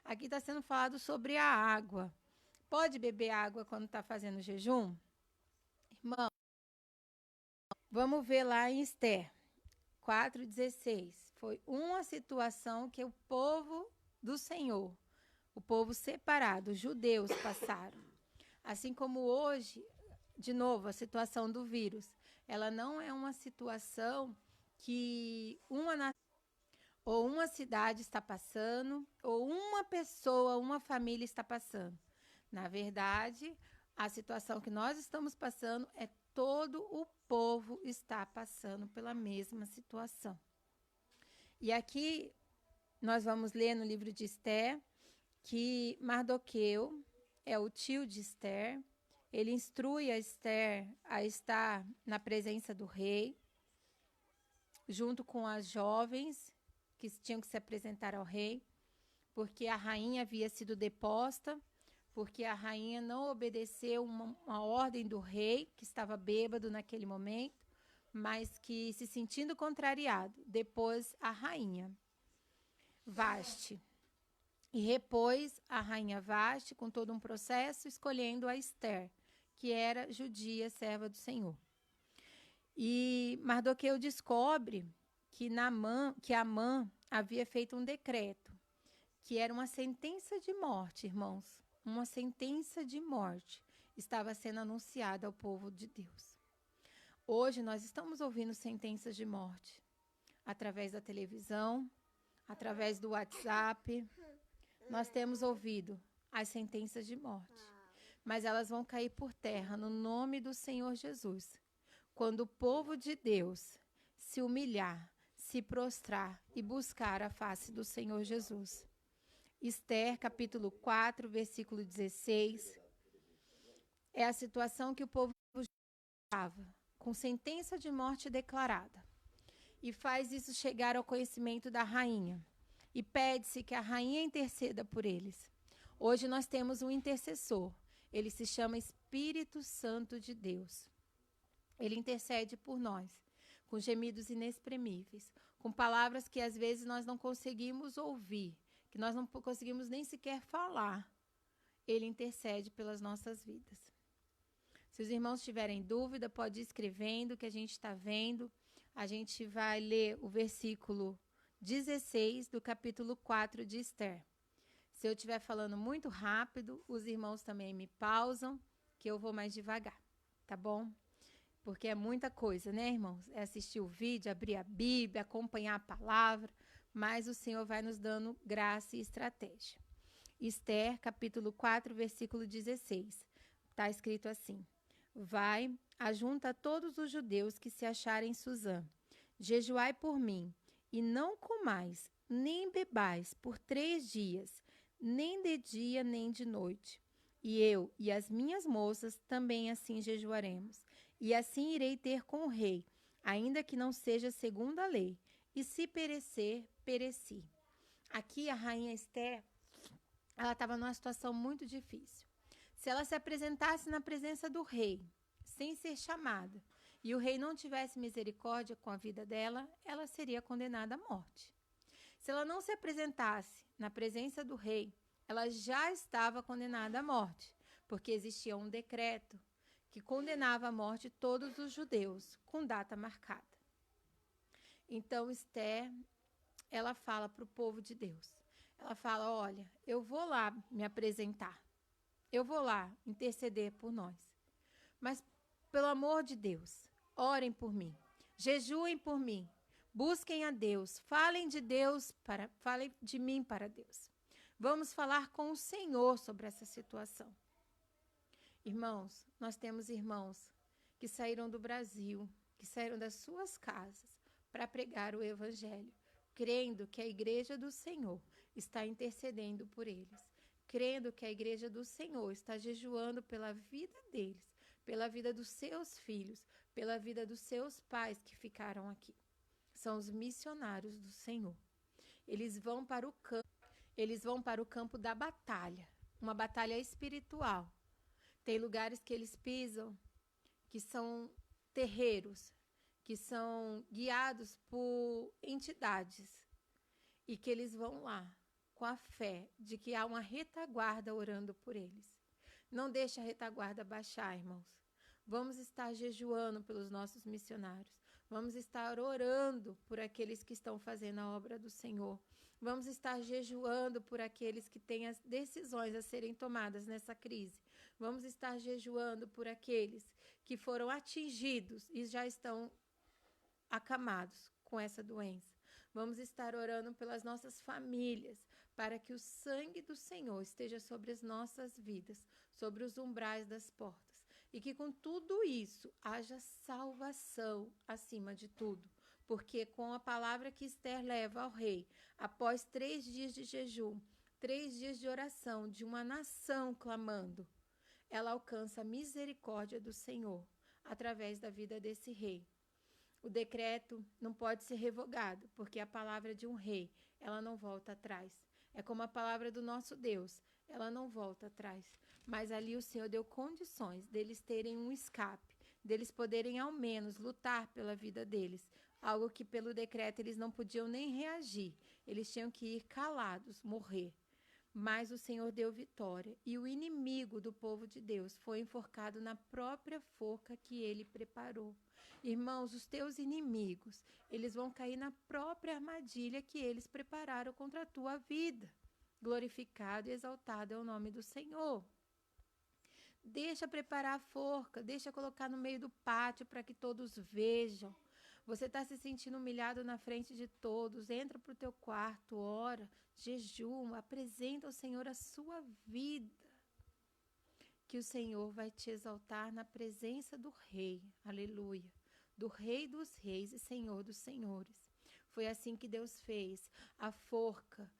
Aqui está sendo falado sobre a água. Pode beber água quando está fazendo jejum? Irmão, vamos ver lá em Esther 4,16. Foi uma situação que o povo do Senhor, o povo separado, os judeus, passaram. Assim como hoje, de novo, a situação do vírus. Ela não é uma situação que uma nação ou uma cidade está passando, ou uma pessoa, uma família está passando. Na verdade, a situação que nós estamos passando é todo o povo está passando pela mesma situação. E aqui nós vamos ler no livro de Esther que Mardoqueu é o tio de Esther. Ele instrui a Esther a estar na presença do rei, junto com as jovens que tinham que se apresentar ao rei, porque a rainha havia sido deposta, porque a rainha não obedeceu uma ordem do rei, que estava bêbado naquele momento, mas que, se sentindo contrariado, depôs a rainha Vaste. E repôs a rainha Vaste com todo um processo, escolhendo a Esther, que era judia, serva do Senhor. E Mardoqueu descobre que Amã havia feito um decreto, que era uma sentença de morte, irmãos. Uma sentença de morte estava sendo anunciada ao povo de Deus. Hoje nós estamos ouvindo sentenças de morte através da televisão, através do WhatsApp. Nós temos ouvido as sentenças de morte, mas elas vão cair por terra no nome do Senhor Jesus. Quando o povo de Deus se humilhar, se prostrar e buscar a face do Senhor Jesus. Esther, capítulo 4, versículo 16, é a situação que o povo estava, com sentença de morte declarada. E faz isso chegar ao conhecimento da rainha. E pede-se que a rainha interceda por eles. Hoje nós temos um intercessor. Ele se chama Espírito Santo de Deus. Ele intercede por nós, com gemidos inexprimíveis, com palavras que às vezes nós não conseguimos ouvir, que nós não conseguimos nem sequer falar. Ele intercede pelas nossas vidas. Se os irmãos tiverem dúvida, pode ir escrevendo, que a gente está vendo. A gente vai ler o versículo 16 do capítulo 4 de Esther. Se eu estiver falando muito rápido, os irmãos também me pausam, que eu vou mais devagar, tá bom? Porque é muita coisa, né, irmãos? É assistir o vídeo, abrir a Bíblia, acompanhar a palavra, mas o Senhor vai nos dando graça e estratégia. Esther, capítulo 4, versículo 16. Está escrito assim: Vai, ajunta todos os judeus que se acharem em Suzã. Jejuai por mim, e não comais, nem bebais por 3 dias, nem de dia, nem de noite. E eu e as minhas moças também assim jejuaremos. E assim irei ter com o rei, ainda que não seja segundo a lei. E se perecer, pereci. Aqui a rainha Esther, ela estava numa situação muito difícil. Se ela se apresentasse na presença do rei, sem ser chamada, e o rei não tivesse misericórdia com a vida dela, ela seria condenada à morte. Se ela não se apresentasse na presença do rei, ela já estava condenada à morte, porque existia um decreto que condenava à morte todos os judeus, com data marcada. Então, Esther, ela fala para o povo de Deus. Ela fala, olha, eu vou lá me apresentar. Eu vou lá interceder por nós. Mas, pelo amor de Deus, orem por mim. Jejuem por mim. Busquem a Deus. Falem de mim para Deus. Vamos falar com o Senhor sobre essa situação. Irmãos, nós temos irmãos que saíram do Brasil, que saíram das suas casas para pregar o evangelho, crendo que a igreja do Senhor está intercedendo por eles, crendo que a igreja do Senhor está jejuando pela vida deles, pela vida dos seus filhos, pela vida dos seus pais que ficaram aqui. São os missionários do Senhor. Eles vão para o campo da batalha, uma batalha espiritual. Tem lugares que eles pisam, que são terreiros, que são guiados por entidades, e que eles vão lá com a fé de que há uma retaguarda orando por eles. Não deixe a retaguarda baixar, irmãos. Vamos estar jejuando pelos nossos missionários. Vamos estar orando por aqueles que estão fazendo a obra do Senhor. Vamos estar jejuando por aqueles que têm as decisões a serem tomadas nessa crise. Vamos estar jejuando por aqueles que foram atingidos e já estão acamados com essa doença. Vamos estar orando pelas nossas famílias, para que o sangue do Senhor esteja sobre as nossas vidas, sobre os umbrais das portas. E que com tudo isso haja salvação acima de tudo. Porque com a palavra que Esther leva ao rei, após 3 dias de jejum, 3 dias de oração de uma nação clamando, ela alcança a misericórdia do Senhor através da vida desse rei. O decreto não pode ser revogado, porque a palavra de um rei, ela não volta atrás. É como a palavra do nosso Deus, ela não volta atrás. Mas ali o Senhor deu condições deles terem um escape, deles poderem ao menos lutar pela vida deles, algo que pelo decreto eles não podiam nem reagir, eles tinham que ir calados, morrer. Mas o Senhor deu vitória, e o inimigo do povo de Deus foi enforcado na própria forca que ele preparou. Irmãos, os teus inimigos, eles vão cair na própria armadilha que eles prepararam contra a tua vida. Glorificado e exaltado é o nome do Senhor. Deixa preparar a forca, deixa colocar no meio do pátio para que todos vejam. Você está se sentindo humilhado na frente de todos, entra para o teu quarto, ora, jejuma, apresenta ao Senhor a sua vida. Que o Senhor vai te exaltar na presença do Rei, aleluia, do Rei dos Reis e Senhor dos Senhores. Foi assim que Deus fez. A forca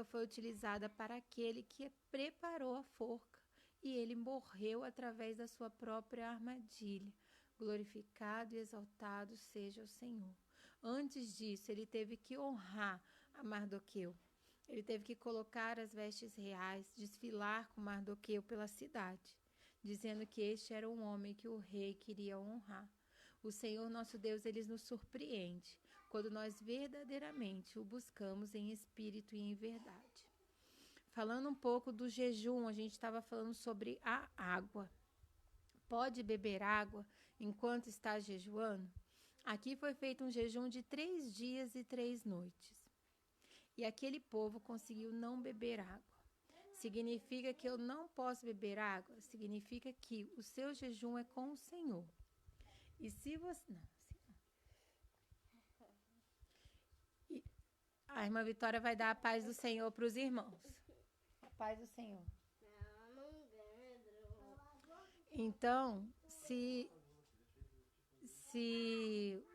foi utilizada para aquele que preparou a forca, e ele morreu através da sua própria armadilha. Glorificado e exaltado seja o Senhor. Antes disso, ele teve que honrar a Mardoqueu. Ele teve que colocar as vestes reais, desfilar com Mardoqueu pela cidade, dizendo que este era um homem que o rei queria honrar. O Senhor nosso Deus, ele nos surpreende quando nós verdadeiramente o buscamos em espírito e em verdade. Falando um pouco do jejum, a gente estava falando sobre a água. Pode beber água enquanto está jejuando? Aqui foi feito um jejum de 3 dias e 3 noites. E aquele povo conseguiu não beber água. Significa que eu não posso beber água? Significa que o seu jejum é com o Senhor. E se você... A irmã Vitória vai dar a paz do Senhor para os irmãos. A paz do Senhor. Então, se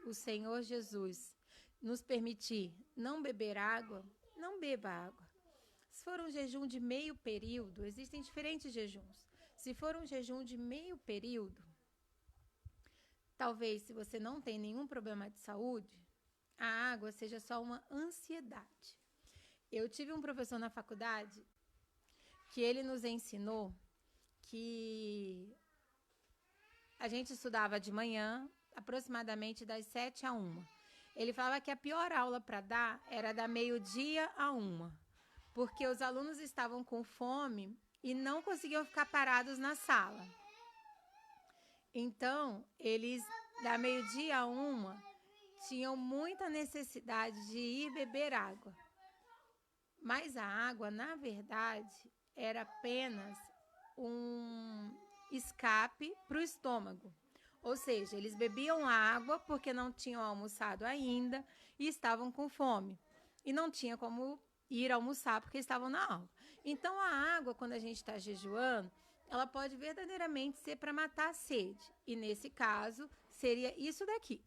o Senhor Jesus nos permitir não beber água, não beba água. Se for um jejum de meio período, existem diferentes jejuns. Se for um jejum de meio período, talvez se você não tem nenhum problema de saúde, a água seja só uma ansiedade. Eu tive um professor na faculdade que ele nos ensinou que a gente estudava de manhã, aproximadamente das 7 a 1. Ele falava que a pior aula para dar era da meio-dia a 1, porque os alunos estavam com fome e não conseguiam ficar parados na sala. Então, eles, da meio-dia a 1, tinham muita necessidade de ir beber água. Mas a água, na verdade, era apenas um escape para o estômago. Ou seja, eles bebiam água porque não tinham almoçado ainda e estavam com fome. E não tinha como ir almoçar porque estavam na aula. Então, a água, quando a gente está jejuando, ela pode verdadeiramente ser para matar a sede. E, nesse caso, seria isso daqui.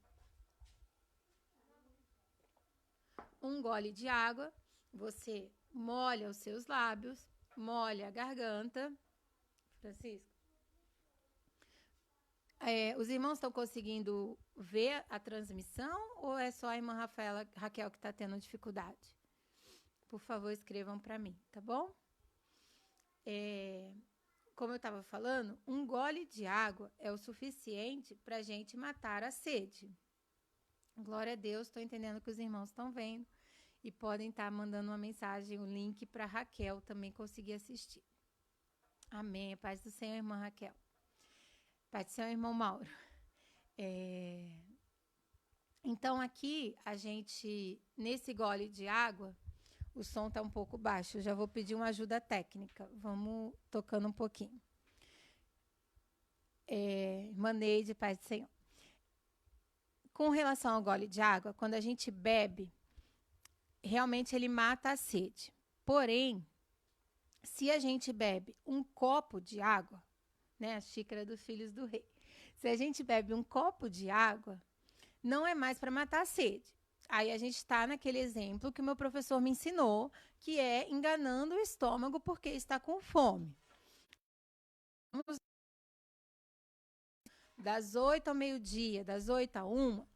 Um gole de água, você molha os seus lábios, molha a garganta. Francisco? Os irmãos estão conseguindo ver a transmissão ou é só a irmã Raquel que está tendo dificuldade? Por favor, escrevam para mim, tá bom? Como eu estava falando, um gole de água é o suficiente para a gente matar a sede. Glória a Deus, estou entendendo que os irmãos estão vendo e podem estar mandando uma mensagem, um link para Raquel também conseguir assistir. Amém. Paz do Senhor, irmã Raquel. Paz do Senhor, irmão Mauro. Então, aqui, a gente, nesse gole de água, o som está um pouco baixo. Eu já vou pedir uma ajuda técnica. Vamos tocando um pouquinho. Irmã Neide, paz do Senhor. Com relação ao gole de água, quando a gente bebe, realmente ele mata a sede. Porém, se a gente bebe um copo de água, né, a xícara dos filhos do rei, se a gente bebe um copo de água, não é mais para matar a sede. Aí a gente está naquele exemplo que o meu professor me ensinou, que é enganando o estômago porque está com fome. Das 8 ao meio-dia, das 8 à 1,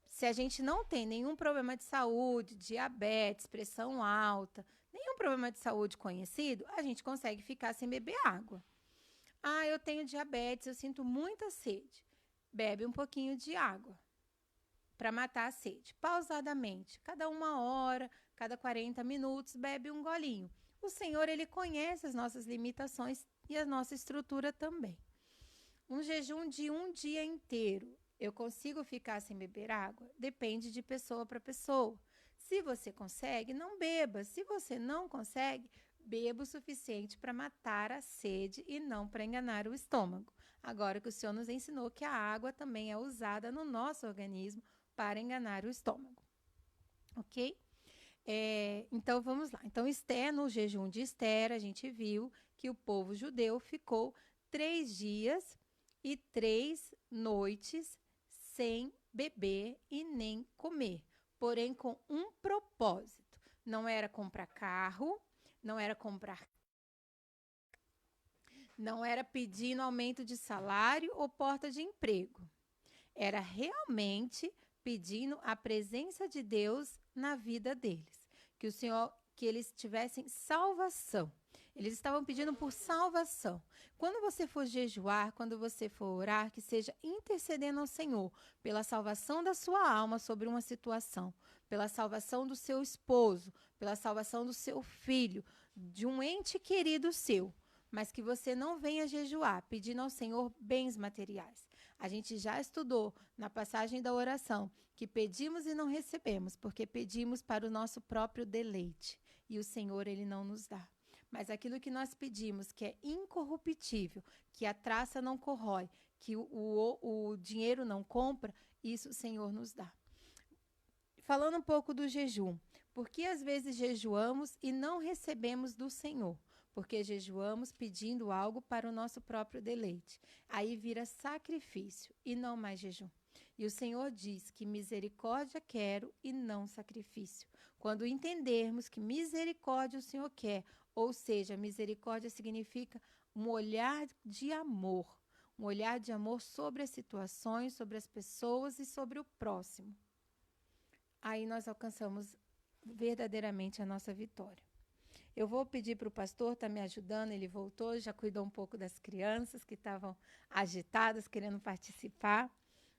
se a gente não tem nenhum problema de saúde, diabetes, pressão alta, nenhum problema de saúde conhecido, a gente consegue ficar sem beber água. Ah, eu tenho diabetes, eu sinto muita sede. Bebe um pouquinho de água para matar a sede. Pausadamente, cada 1 hora, cada 40 minutos, bebe um golinho. O Senhor, Ele conhece as nossas limitações e a nossa estrutura também. Um jejum de um dia inteiro, eu consigo ficar sem beber água? Depende de pessoa para pessoa. Se você consegue, não beba. Se você não consegue, beba o suficiente para matar a sede e não para enganar o estômago. Agora que o Senhor nos ensinou que a água também é usada no nosso organismo para enganar o estômago. Ok? Então, vamos lá. Então, Esther, no jejum de Esther, a gente viu que o povo judeu ficou 3 dias e 3 noites sem beber e nem comer, porém com um propósito. Não era comprar carro, não era pedindo aumento de salário ou porta de emprego. Era realmente pedindo a presença de Deus na vida deles, que eles tivessem salvação. Eles estavam pedindo por salvação. Quando você for jejuar, quando você for orar, que seja intercedendo ao Senhor pela salvação da sua alma sobre uma situação, pela salvação do seu esposo, pela salvação do seu filho, de um ente querido seu, mas que você não venha jejuar pedindo ao Senhor bens materiais. A gente já estudou na passagem da oração que pedimos e não recebemos, porque pedimos para o nosso próprio deleite, e o Senhor, Ele não nos dá. Mas aquilo que nós pedimos, que é incorruptível, que a traça não corrói, que o dinheiro não compra, isso o Senhor nos dá. Falando um pouco do jejum, por que às vezes jejuamos e não recebemos do Senhor? Porque jejuamos pedindo algo para o nosso próprio deleite. Aí vira sacrifício e não mais jejum. E o Senhor diz que misericórdia quero e não sacrifício. Quando entendermos que misericórdia o Senhor quer, ou seja, misericórdia significa um olhar de amor sobre as situações, sobre as pessoas e sobre o próximo. Aí nós alcançamos verdadeiramente a nossa vitória. Eu vou pedir para o pastor estar me ajudando, ele voltou, já cuidou um pouco das crianças que estavam agitadas, querendo participar.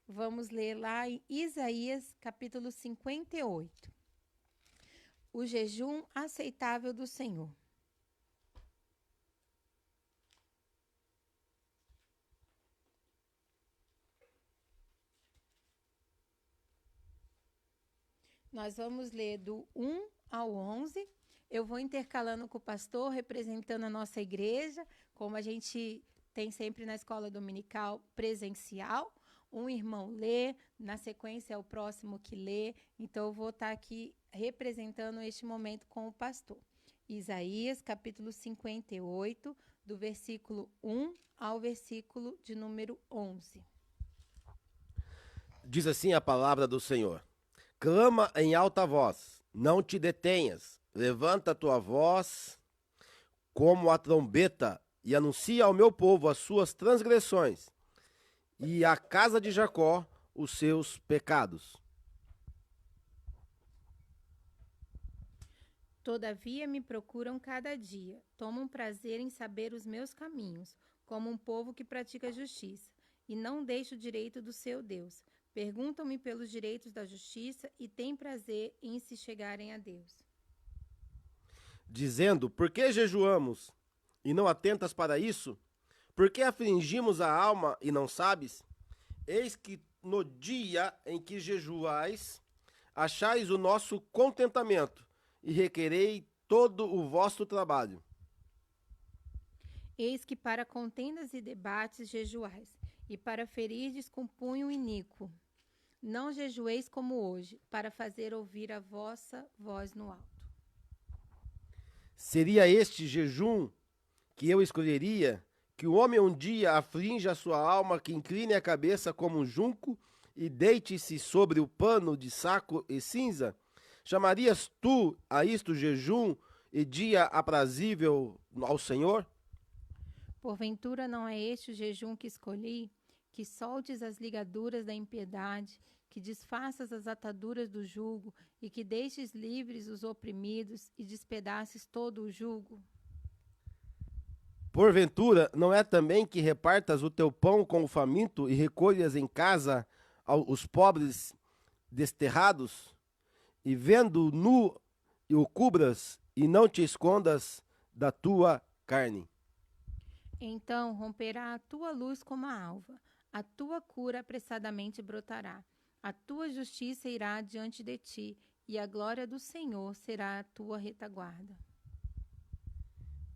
Vamos ler lá em Isaías, capítulo 58. O jejum aceitável do Senhor. Nós vamos ler do 1 ao 11. Eu vou intercalando com o pastor, representando a nossa igreja, como a gente tem sempre na escola dominical presencial. Um irmão lê, na sequência é o próximo que lê. Então, eu vou estar aqui representando este momento com o pastor. Isaías, capítulo 58, do versículo 1 ao versículo de número 11. Diz assim a palavra do Senhor: clama em alta voz, não te detenhas, levanta a tua voz como a trombeta e anuncia ao meu povo as suas transgressões e à casa de Jacó os seus pecados. Todavia me procuram cada dia, tomam prazer em saber os meus caminhos, como um povo que pratica justiça, e não deixa o direito do seu Deus. Perguntam-me pelos direitos da justiça e têm prazer em se chegarem a Deus. Dizendo: por que jejuamos e não atentas para isso? Por que afligimos a alma e não sabes? Eis que no dia em que jejuais, achais o nosso contentamento e requerei todo o vosso trabalho. Eis que para contendas e debates jejuais, e para ferirdes com punho iníquo. Não jejueis como hoje, para fazer ouvir a vossa voz no alto. Seria este jejum que eu escolheria, que o homem um dia aflinja a sua alma, que incline a cabeça como um junco e deite-se sobre o pano de saco e cinza? Chamarias tu a isto jejum e dia aprazível ao Senhor? Porventura não é este o jejum que escolhi, que soltes as ligaduras da impiedade, que desfaças as ataduras do jugo e que deixes livres os oprimidos e despedaces todo o jugo? Porventura, não é também que repartas o teu pão com o faminto e recolhas em casa os pobres desterrados? E vendo nu e o cubras e não te escondas da tua carne. Então romperá a tua luz como a alva, a tua cura apressadamente brotará, a tua justiça irá diante de ti, e a glória do Senhor será a tua retaguarda.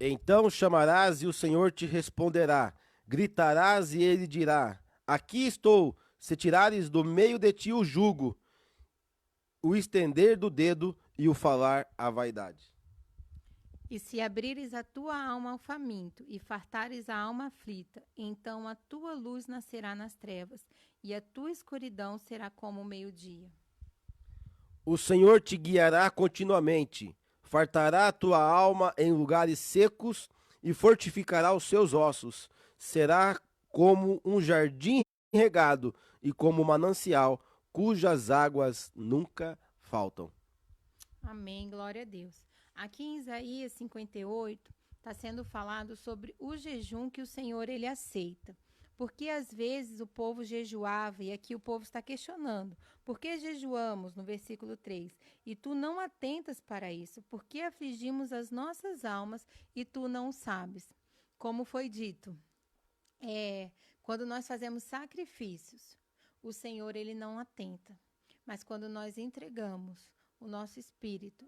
Então chamarás e o Senhor te responderá, gritarás e ele dirá: aqui estou, se tirares do meio de ti o jugo, o estender do dedo e o falar a vaidade. E se abrires a tua alma ao faminto e fartares a alma aflita, então a tua luz nascerá nas trevas, e a tua escuridão será como o meio-dia. O Senhor te guiará continuamente, fartará a tua alma em lugares secos e fortificará os seus ossos. Será como um jardim regado e como um manancial cujas águas nunca faltam. Amém, glória a Deus. Aqui em Isaías 58 está sendo falado sobre o jejum que o Senhor ele aceita. Porque às vezes o povo jejuava, e aqui o povo está questionando. Por que jejuamos, no versículo 3? E tu não atentas para isso. Por que afligimos as nossas almas e tu não sabes? Como foi dito, quando nós fazemos sacrifícios, o Senhor ele não atenta. Mas quando nós entregamos o nosso espírito,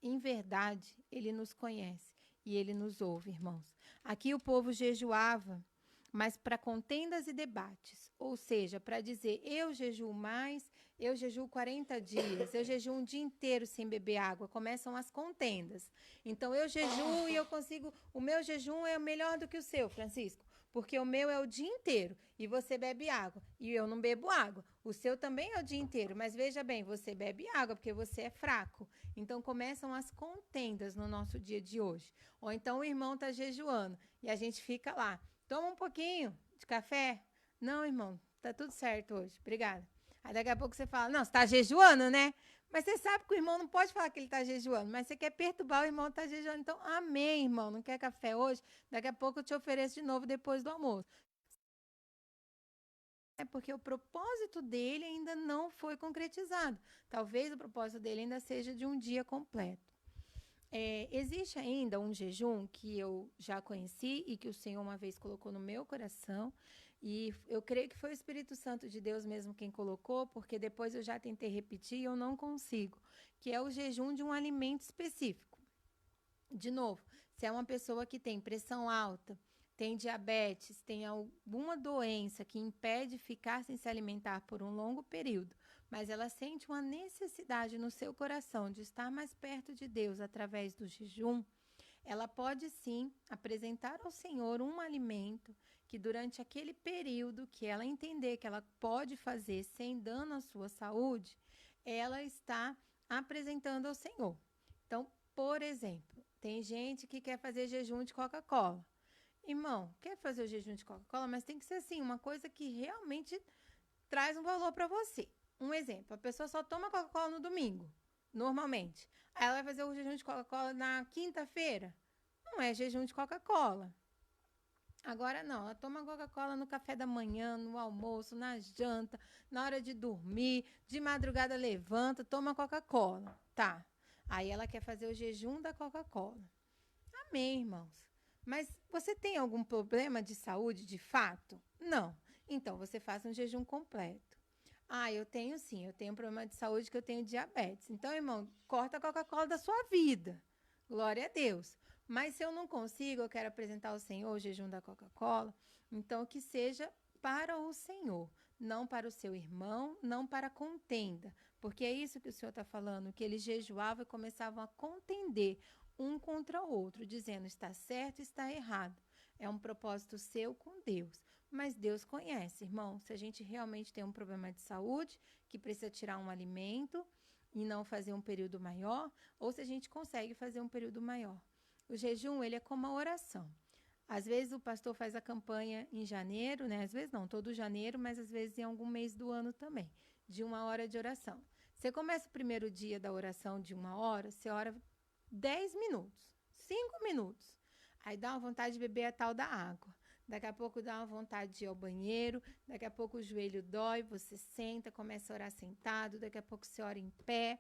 em verdade, ele nos conhece e ele nos ouve, irmãos. Aqui o povo jejuava, mas para contendas e debates, ou seja, para dizer, eu jejuo mais, eu jejuo 40 dias, eu jejuo um dia inteiro sem beber água, começam as contendas. Então, eu jejuo e eu consigo, o meu jejum é melhor do que o seu, Francisco, porque o meu é o dia inteiro e você bebe água e eu não bebo água. O seu também é o dia inteiro, mas veja bem, você bebe água porque você é fraco. Então, começam as contendas no nosso dia de hoje. Ou então o irmão está jejuando e a gente fica lá. Toma um pouquinho de café? Não, irmão, tá tudo certo hoje. Obrigada. Aí daqui a pouco você fala, não, você está jejuando, né? Mas você sabe que o irmão não pode falar que ele está jejuando, mas você quer perturbar o irmão que está jejuando. Então, amém, irmão. Não quer café hoje? Daqui a pouco eu te ofereço de novo depois do almoço. É porque o propósito dele ainda não foi concretizado. Talvez o propósito dele ainda seja de um dia completo. Existe ainda um jejum que eu já conheci e que o Senhor uma vez colocou no meu coração, e eu creio que foi o Espírito Santo de Deus mesmo quem colocou, porque depois eu já tentei repetir e eu não consigo, que é o jejum de um alimento específico. De novo, se é uma pessoa que tem pressão alta, tem diabetes, tem alguma doença que impede ficar sem se alimentar por um longo período, mas ela sente uma necessidade no seu coração de estar mais perto de Deus através do jejum, ela pode sim apresentar ao Senhor um alimento que durante aquele período que ela entender que ela pode fazer sem dano à sua saúde, ela está apresentando ao Senhor. Então, por exemplo, tem gente que quer fazer jejum de Coca-Cola. Irmão, quer fazer o jejum de Coca-Cola, mas tem que ser assim, uma coisa que realmente traz um valor para você. Um exemplo, a pessoa só toma Coca-Cola no domingo, normalmente. Aí ela vai fazer o jejum de Coca-Cola na quinta-feira. Não é jejum de Coca-Cola. Agora não, ela toma Coca-Cola no café da manhã, no almoço, na janta, na hora de dormir, de madrugada levanta, toma Coca-Cola. Tá. Aí ela quer fazer o jejum da Coca-Cola. Amém, irmãos. Mas você tem algum problema de saúde de fato? Não. Então você faça um jejum completo. Ah, eu tenho sim, eu tenho um problema de saúde que eu tenho diabetes. Então, irmão, corta a Coca-Cola da sua vida. Glória a Deus. Mas se eu não consigo, eu quero apresentar ao Senhor o jejum da Coca-Cola, então que seja para o Senhor, não para o seu irmão, não para contenda. Porque é isso que o Senhor está falando, que eles jejuavam e começavam a contender um contra o outro, dizendo está certo, está errado. É um propósito seu com Deus. Mas Deus conhece, irmão. Se a gente realmente tem um problema de saúde, que precisa tirar um alimento e não fazer um período maior, ou se a gente consegue fazer um período maior. O jejum, ele é como a oração. Às vezes o pastor faz a campanha em janeiro, né? Às vezes não, todo janeiro, mas às vezes em algum mês do ano também, de 1 hora de oração. Você começa o primeiro dia da oração de 1 hora, você ora 10 minutos, 5 minutos. Aí dá uma vontade de beber a tal da água. Daqui a pouco dá uma vontade de ir ao banheiro, daqui a pouco o joelho dói, você senta, começa a orar sentado, daqui a pouco você ora em pé,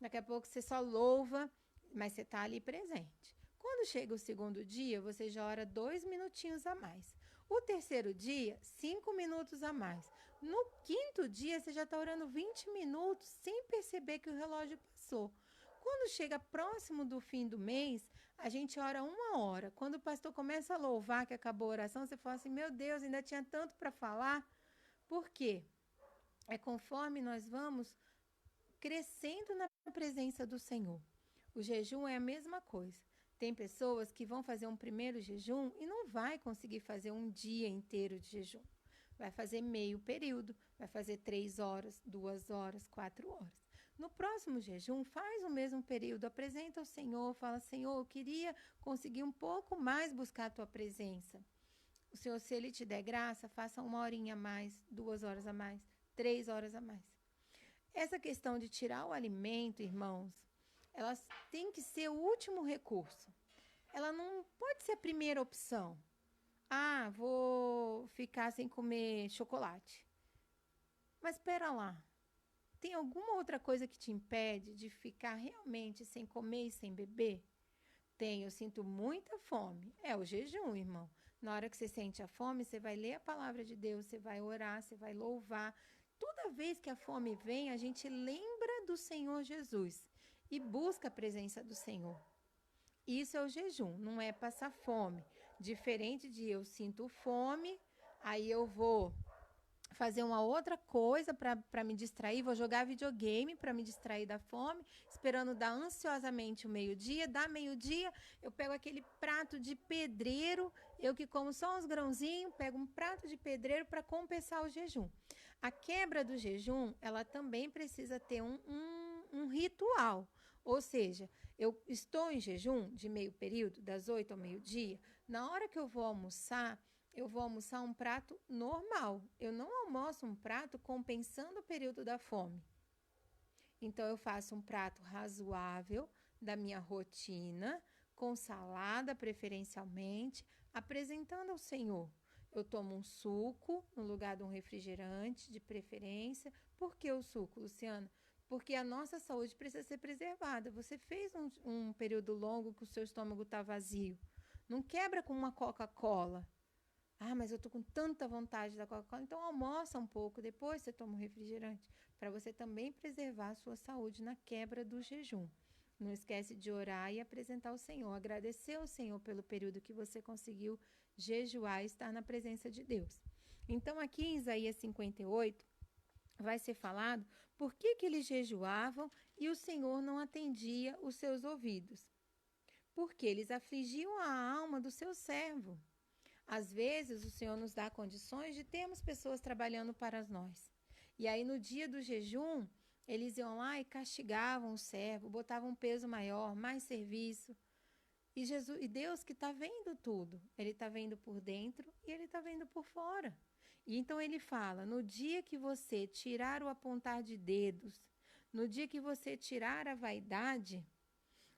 daqui a pouco você só louva, mas você está ali presente. Quando chega o segundo dia, você já ora 2 minutinhos a mais. O terceiro dia, 5 minutos a mais. No quinto dia, você já está orando 20 minutos sem perceber que o relógio passou. Quando chega próximo do fim do mês, a gente ora 1 hora. Quando o pastor começa a louvar que acabou a oração, você fala assim, meu Deus, ainda tinha tanto para falar. Por quê? É conforme nós vamos crescendo na presença do Senhor. O jejum é a mesma coisa. Tem pessoas que vão fazer um primeiro jejum e não vai conseguir fazer um dia inteiro de jejum. Vai fazer meio período, vai fazer 3 horas, 2 horas, 4 horas. No próximo jejum, faz o mesmo período, apresenta ao Senhor, fala, Senhor, eu queria conseguir um pouco mais buscar a tua presença. O Senhor, se Ele te der graça, faça 1 horinha a mais, 2 horas a mais, 3 horas a mais. Essa questão de tirar o alimento, irmãos, ela tem que ser o último recurso. Ela não pode ser a primeira opção. Ah, vou ficar sem comer chocolate. Mas espera lá. Tem alguma outra coisa que te impede de ficar realmente sem comer e sem beber? Tem, eu sinto muita fome. É o jejum, irmão. Na hora que você sente a fome, você vai ler a palavra de Deus, você vai orar, você vai louvar. Toda vez que a fome vem, a gente lembra do Senhor Jesus e busca a presença do Senhor. Isso é o jejum, não é passar fome. Diferente de eu sinto fome, aí eu vou fazer uma outra coisa para me distrair, vou jogar videogame para me distrair da fome, esperando dar ansiosamente o meio-dia. Dá meio-dia, eu pego aquele prato de pedreiro, eu que como só uns grãozinhos, pego um prato de pedreiro para compensar o jejum. A quebra do jejum, ela também precisa ter um ritual, ou seja, eu estou em jejum de meio período, das 8 ao meio-dia, na hora que eu vou almoçar um prato normal. Eu não almoço um prato compensando o período da fome. Então, eu faço um prato razoável da minha rotina, com salada preferencialmente, apresentando ao Senhor. Eu tomo um suco no lugar de um refrigerante, de preferência. Por que o suco, Luciana? Porque a nossa saúde precisa ser preservada. Você fez um período longo que o seu estômago está vazio. Não quebra com uma Coca-Cola. Ah, mas eu tô com tanta vontade da Coca-Cola. Então almoça um pouco, depois você toma um refrigerante, para você também preservar a sua saúde na quebra do jejum. Não esquece de orar e apresentar ao Senhor, agradecer ao Senhor pelo período que você conseguiu jejuar e estar na presença de Deus. Então aqui em Isaías 58 vai ser falado por que eles jejuavam e o Senhor não atendia os seus ouvidos. Porque eles afligiam a alma do seu servo. Às vezes, o Senhor nos dá condições de termos pessoas trabalhando para nós. E aí, no dia do jejum, eles iam lá e castigavam o servo, botavam um peso maior, mais serviço. E Deus que está vendo tudo, Ele está vendo por dentro e Ele está vendo por fora. E então Ele fala, no dia que você tirar o apontar de dedos, no dia que você tirar a vaidade,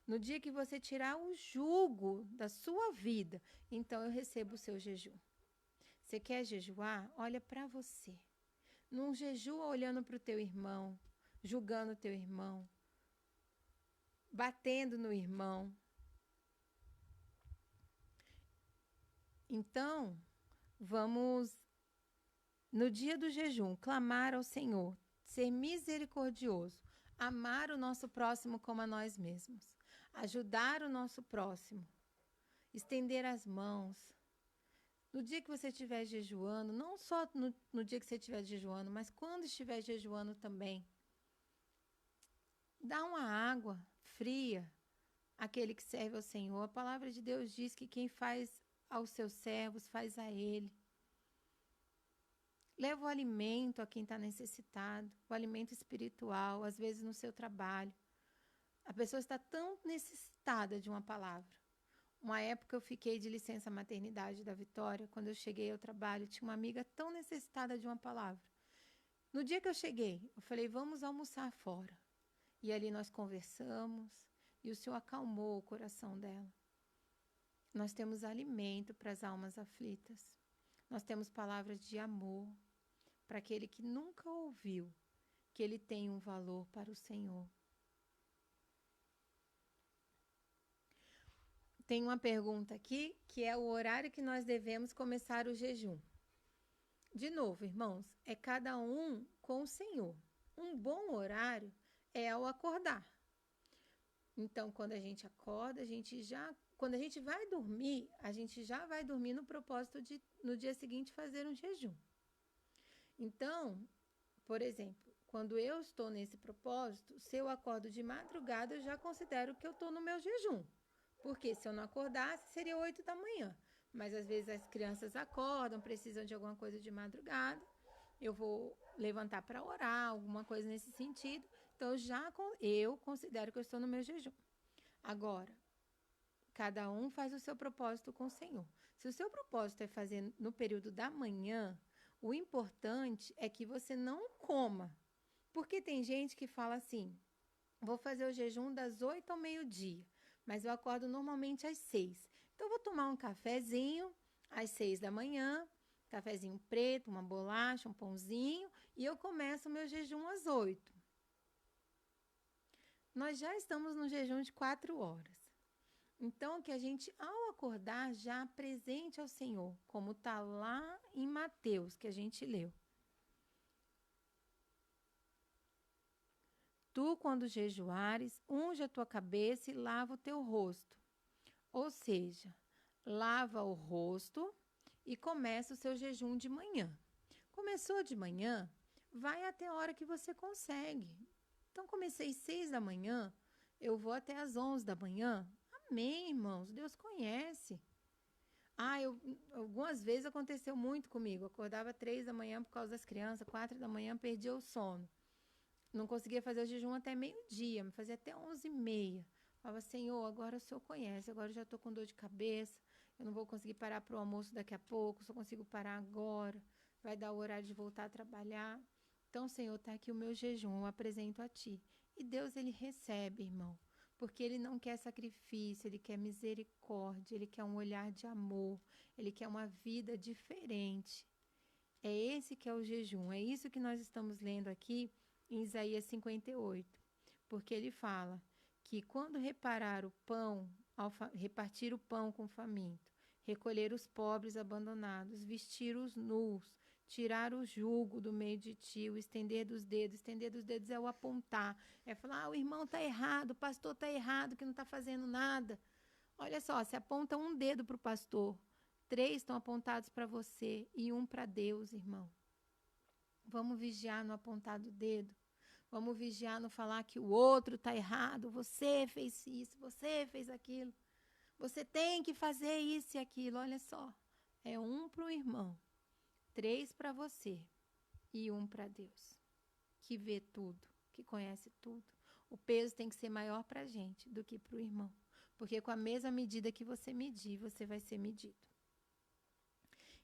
no dia que você tirar o jugo da sua vida, então eu recebo o seu jejum. Você quer jejuar? Olha para você. Não jejua olhando para o teu irmão, julgando o teu irmão, batendo no irmão. Então, vamos, no dia do jejum, clamar ao Senhor, ser misericordioso, amar o nosso próximo como a nós mesmos, ajudar o nosso próximo, estender as mãos. No dia que você estiver jejuando, não só no dia que você estiver jejuando, mas quando estiver jejuando também, dá uma água fria àquele que serve ao Senhor. A palavra de Deus diz que quem faz aos seus servos faz a ele. Leva o alimento a quem está necessitado, o alimento espiritual, às vezes no seu trabalho. A pessoa está tão necessitada de uma palavra. Uma época eu fiquei de licença maternidade da Vitória. Quando eu cheguei ao trabalho, tinha uma amiga tão necessitada de uma palavra. No dia que eu cheguei, eu falei, vamos almoçar fora. E ali nós conversamos e o Senhor acalmou o coração dela. Nós temos alimento para as almas aflitas. Nós temos palavras de amor para aquele que nunca ouviu que ele tem um valor para o Senhor. Tem uma pergunta aqui, que é o horário que nós devemos começar o jejum. De novo, irmãos, é cada um com o Senhor. Um bom horário é ao acordar. Então, quando a gente acorda, quando a gente vai dormir, a gente já vai dormir no propósito de, no dia seguinte, fazer um jejum. Então, por exemplo, quando eu estou nesse propósito, se eu acordo de madrugada, eu já considero que eu estou no meu jejum. Porque se eu não acordasse, seria 8 da manhã. Mas às vezes as crianças acordam, precisam de alguma coisa de madrugada. Eu vou levantar para orar, alguma coisa nesse sentido. Então, eu considero que eu estou no meu jejum. Agora, cada um faz o seu propósito com o Senhor. Se o seu propósito é fazer no período da manhã, o importante é que você não coma. Porque tem gente que fala assim, vou fazer o jejum das 8 ao meio-dia, mas eu acordo normalmente às 6. Então, eu vou tomar um cafezinho às 6 da manhã, cafezinho preto, uma bolacha, um pãozinho, e eu começo o meu jejum às 8. Nós já estamos no jejum de 4 horas. Então, que a gente, ao acordar, já apresente ao Senhor, como está lá em Mateus, que a gente leu. Tu, quando jejuares, unge a tua cabeça e lava o teu rosto. Ou seja, lava o rosto e começa o seu jejum de manhã. Começou de manhã, vai até a hora que você consegue. Então, comecei às 6 da manhã, eu vou até às 11 da manhã. Amém, irmãos, Deus conhece. Algumas vezes aconteceu muito comigo. Eu acordava 3 da manhã por causa das crianças, 4 da manhã perdia o sono. Não conseguia fazer o jejum até meio-dia, me fazia até 11h30. Falava, Senhor, agora o Senhor conhece, agora eu já estou com dor de cabeça, eu não vou conseguir parar para o almoço daqui a pouco, só consigo parar agora, vai dar o horário de voltar a trabalhar. Então, Senhor, está aqui o meu jejum, eu apresento a Ti. E Deus, Ele recebe, irmão, porque Ele não quer sacrifício, Ele quer misericórdia, Ele quer um olhar de amor, Ele quer uma vida diferente. É esse que é o jejum, é isso que nós estamos lendo aqui em Isaías 58, porque ele fala que quando reparar o pão, repartir o pão com o faminto, recolher os pobres abandonados, vestir os nus, tirar o jugo do meio de ti, o estender dos dedos é o apontar, é falar, o irmão está errado, o pastor está errado, que não está fazendo nada. Olha só, se aponta um dedo para o pastor, 3 estão apontados para você e 1 para Deus, irmão. Vamos vigiar no apontar do dedo. Vamos vigiar no falar que o outro está errado. Você fez isso, você fez aquilo. Você tem que fazer isso e aquilo. Olha só. é 1 para o irmão, 3 para você e 1 para Deus, que vê tudo, que conhece tudo. O peso tem que ser maior para a gente do que para o irmão, porque com a mesma medida que você medir, você vai ser medido.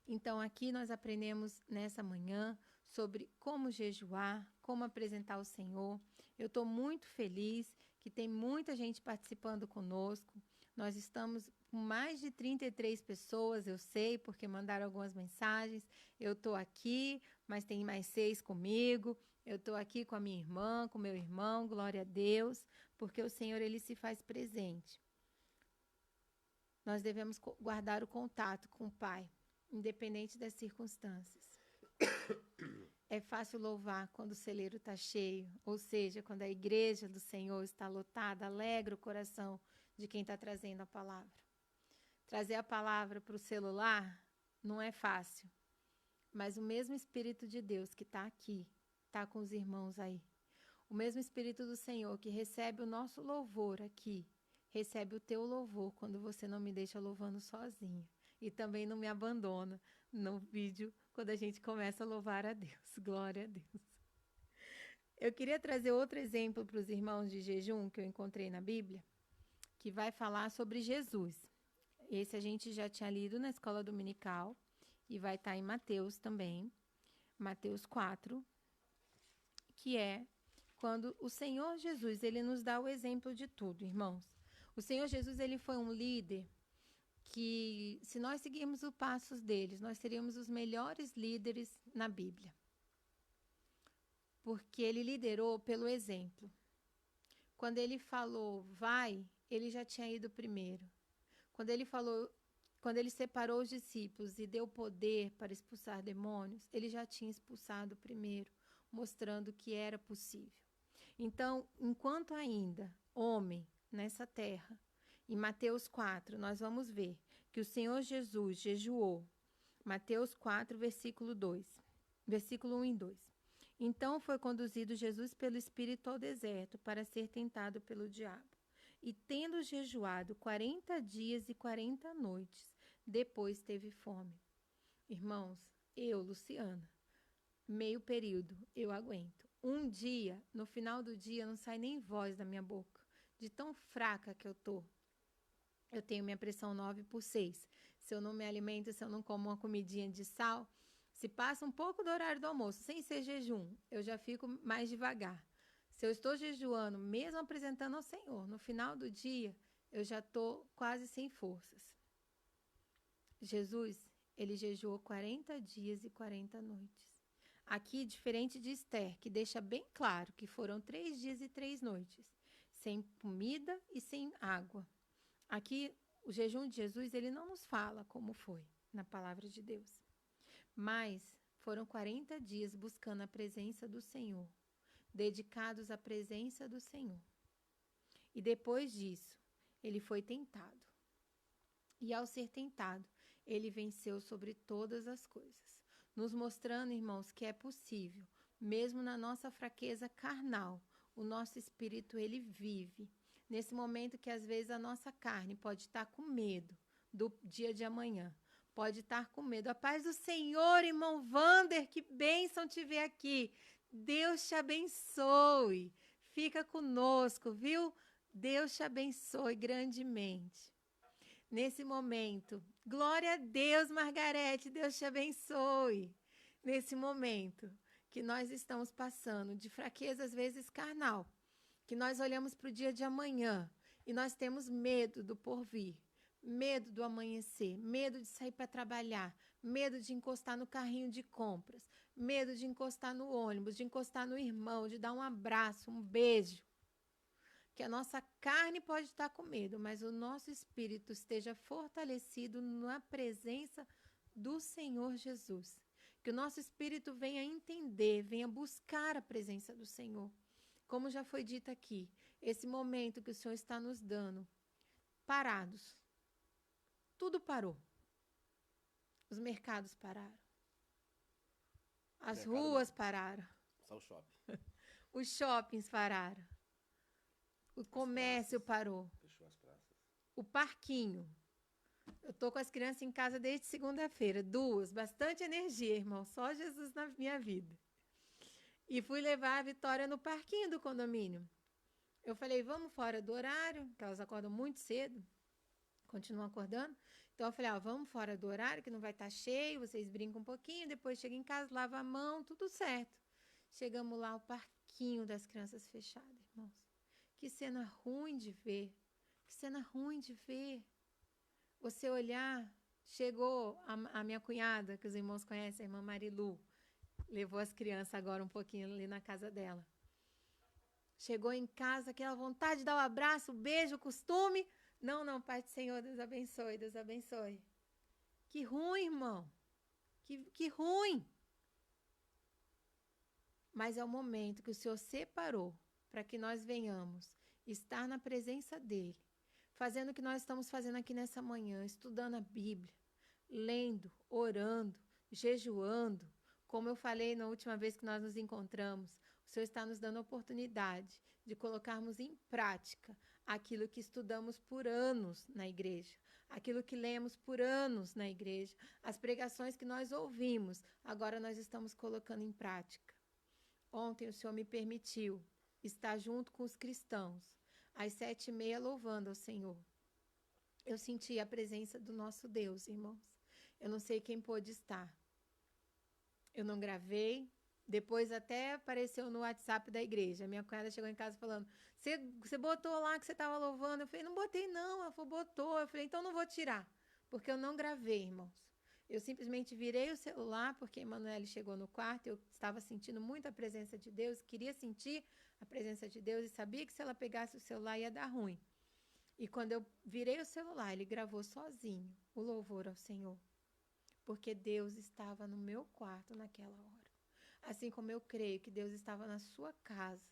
Então, aqui nós aprendemos nessa manhã sobre como jejuar, como apresentar ao Senhor. Eu estou muito feliz que tem muita gente participando conosco. Nós estamos com mais de 33 pessoas, eu sei, porque mandaram algumas mensagens. Eu estou aqui, mas tem mais 6 comigo. Eu estou aqui com a minha irmã, com meu irmão, glória a Deus, porque o Senhor, Ele se faz presente. Nós devemos guardar o contato com o Pai, independente das circunstâncias. É fácil louvar quando o celeiro está cheio, ou seja, quando a igreja do Senhor está lotada, alegra o coração de quem está trazendo a palavra. Trazer a palavra para o celular não é fácil, mas o mesmo Espírito de Deus que está aqui, está com os irmãos aí. O mesmo Espírito do Senhor que recebe o nosso louvor aqui, recebe o teu louvor quando você não me deixa louvando sozinha. E também não me abandona no vídeo quando a gente começa a louvar a Deus. Glória a Deus. Eu queria trazer outro exemplo para os irmãos de jejum que eu encontrei na Bíblia, que vai falar sobre Jesus. Esse a gente já tinha lido na escola dominical e vai estar em Mateus também, Mateus 4, que é quando o Senhor Jesus, ele nos dá o exemplo de tudo, irmãos. O Senhor Jesus, ele foi um líder que, se nós seguirmos os passos deles, nós seríamos os melhores líderes na Bíblia. Porque ele liderou pelo exemplo. Quando ele falou, vai, ele já tinha ido primeiro. Quando ele separou os discípulos e deu poder para expulsar demônios, ele já tinha expulsado primeiro, mostrando que era possível. Então, enquanto ainda homem nessa terra, em Mateus 4, nós vamos ver que o Senhor Jesus jejuou. Mateus 4, versículo 1 e 2. Então foi conduzido Jesus pelo Espírito ao deserto para ser tentado pelo diabo. E tendo jejuado 40 dias e 40 noites, depois teve fome. Irmãos, eu, Luciana, meio período, eu aguento. Um dia, no final do dia, não sai nem voz da minha boca, de tão fraca que eu tô. Eu tenho minha pressão 9/6. Se eu não me alimento, se eu não como uma comidinha de sal, se passa um pouco do horário do almoço, sem ser jejum, eu já fico mais devagar. Se eu estou jejuando, mesmo apresentando ao Senhor, no final do dia, eu já estou quase sem forças. Jesus, ele jejuou 40 dias e 40 noites. Aqui, diferente de Esther, que deixa bem claro que foram 3 dias e 3 noites, sem comida e sem água. Aqui, o jejum de Jesus, ele não nos fala como foi na palavra de Deus. Mas foram 40 dias buscando a presença do Senhor, dedicados à presença do Senhor. E depois disso, ele foi tentado. E ao ser tentado, ele venceu sobre todas as coisas, nos mostrando, irmãos, que é possível, mesmo na nossa fraqueza carnal, o nosso espírito, ele vive. Nesse momento que às vezes a nossa carne pode estar com medo do dia de amanhã, pode estar com medo. A paz do Senhor, irmão Vander, que bênção te ver aqui. Deus te abençoe. Fica conosco, viu? Deus te abençoe grandemente. Nesse momento, glória a Deus, Margarete, Deus te abençoe. Nesse momento que nós estamos passando de fraqueza, às vezes carnal, que nós olhamos para o dia de amanhã e nós temos medo do porvir, medo do amanhecer, medo de sair para trabalhar, medo de encostar no carrinho de compras, medo de encostar no ônibus, de encostar no irmão, de dar um abraço, um beijo. Que a nossa carne pode estar com medo, mas o nosso espírito esteja fortalecido na presença do Senhor Jesus. Que o nosso espírito venha entender, venha buscar a presença do Senhor. Como já foi dito aqui, esse momento que o Senhor está nos dando, parados. Tudo parou. Os mercados pararam. As ruas pararam. Só o shopping. Os shoppings pararam. O comércio parou. Fechou as praças. O parquinho. Eu tô com as crianças em casa desde segunda-feira, 2, bastante energia, irmão, só Jesus na minha vida. E fui levar a Vitória no parquinho do condomínio. Eu falei, vamos fora do horário, que elas acordam muito cedo, continuam acordando. Então eu falei, vamos fora do horário, que não vai estar cheio, vocês brincam um pouquinho, depois chega em casa, lava a mão, tudo certo. Chegamos lá, o parquinho das crianças fechado, irmãos. Que cena ruim de ver, que cena ruim de ver. Você olhar, chegou a minha cunhada, que os irmãos conhecem, a irmã Marilu, levou as crianças agora um pouquinho ali na casa dela. Chegou em casa, aquela vontade de dar um abraço, um beijo, costume. Não, Pai do Senhor, Deus abençoe, Deus abençoe. Que ruim, irmão. Que ruim. Mas é o momento que o Senhor separou para que nós venhamos estar na presença dEle, fazendo o que nós estamos fazendo aqui nessa manhã, estudando a Bíblia, lendo, orando, jejuando. Como eu falei na última vez que nós nos encontramos, o Senhor está nos dando a oportunidade de colocarmos em prática aquilo que estudamos por anos na igreja, aquilo que lemos por anos na igreja, as pregações que nós ouvimos, agora nós estamos colocando em prática. Ontem o Senhor me permitiu estar junto com os cristãos, às 7h30, louvando ao Senhor. Eu senti a presença do nosso Deus, irmãos. Eu não sei quem pôde estar. Eu não gravei. Depois até apareceu no WhatsApp da igreja. Minha cunhada chegou em casa falando, você botou lá que você estava louvando? Eu falei, não botei não. Ela falou, botou. Eu falei, então não vou tirar, porque eu não gravei, irmãos. Eu simplesmente virei o celular, porque a Emanuele chegou no quarto, eu estava sentindo muito a presença de Deus, queria sentir a presença de Deus e sabia que se ela pegasse o celular ia dar ruim. E quando eu virei o celular, ele gravou sozinho o louvor ao Senhor, porque Deus estava no meu quarto naquela hora. Assim como eu creio que Deus estava na sua casa,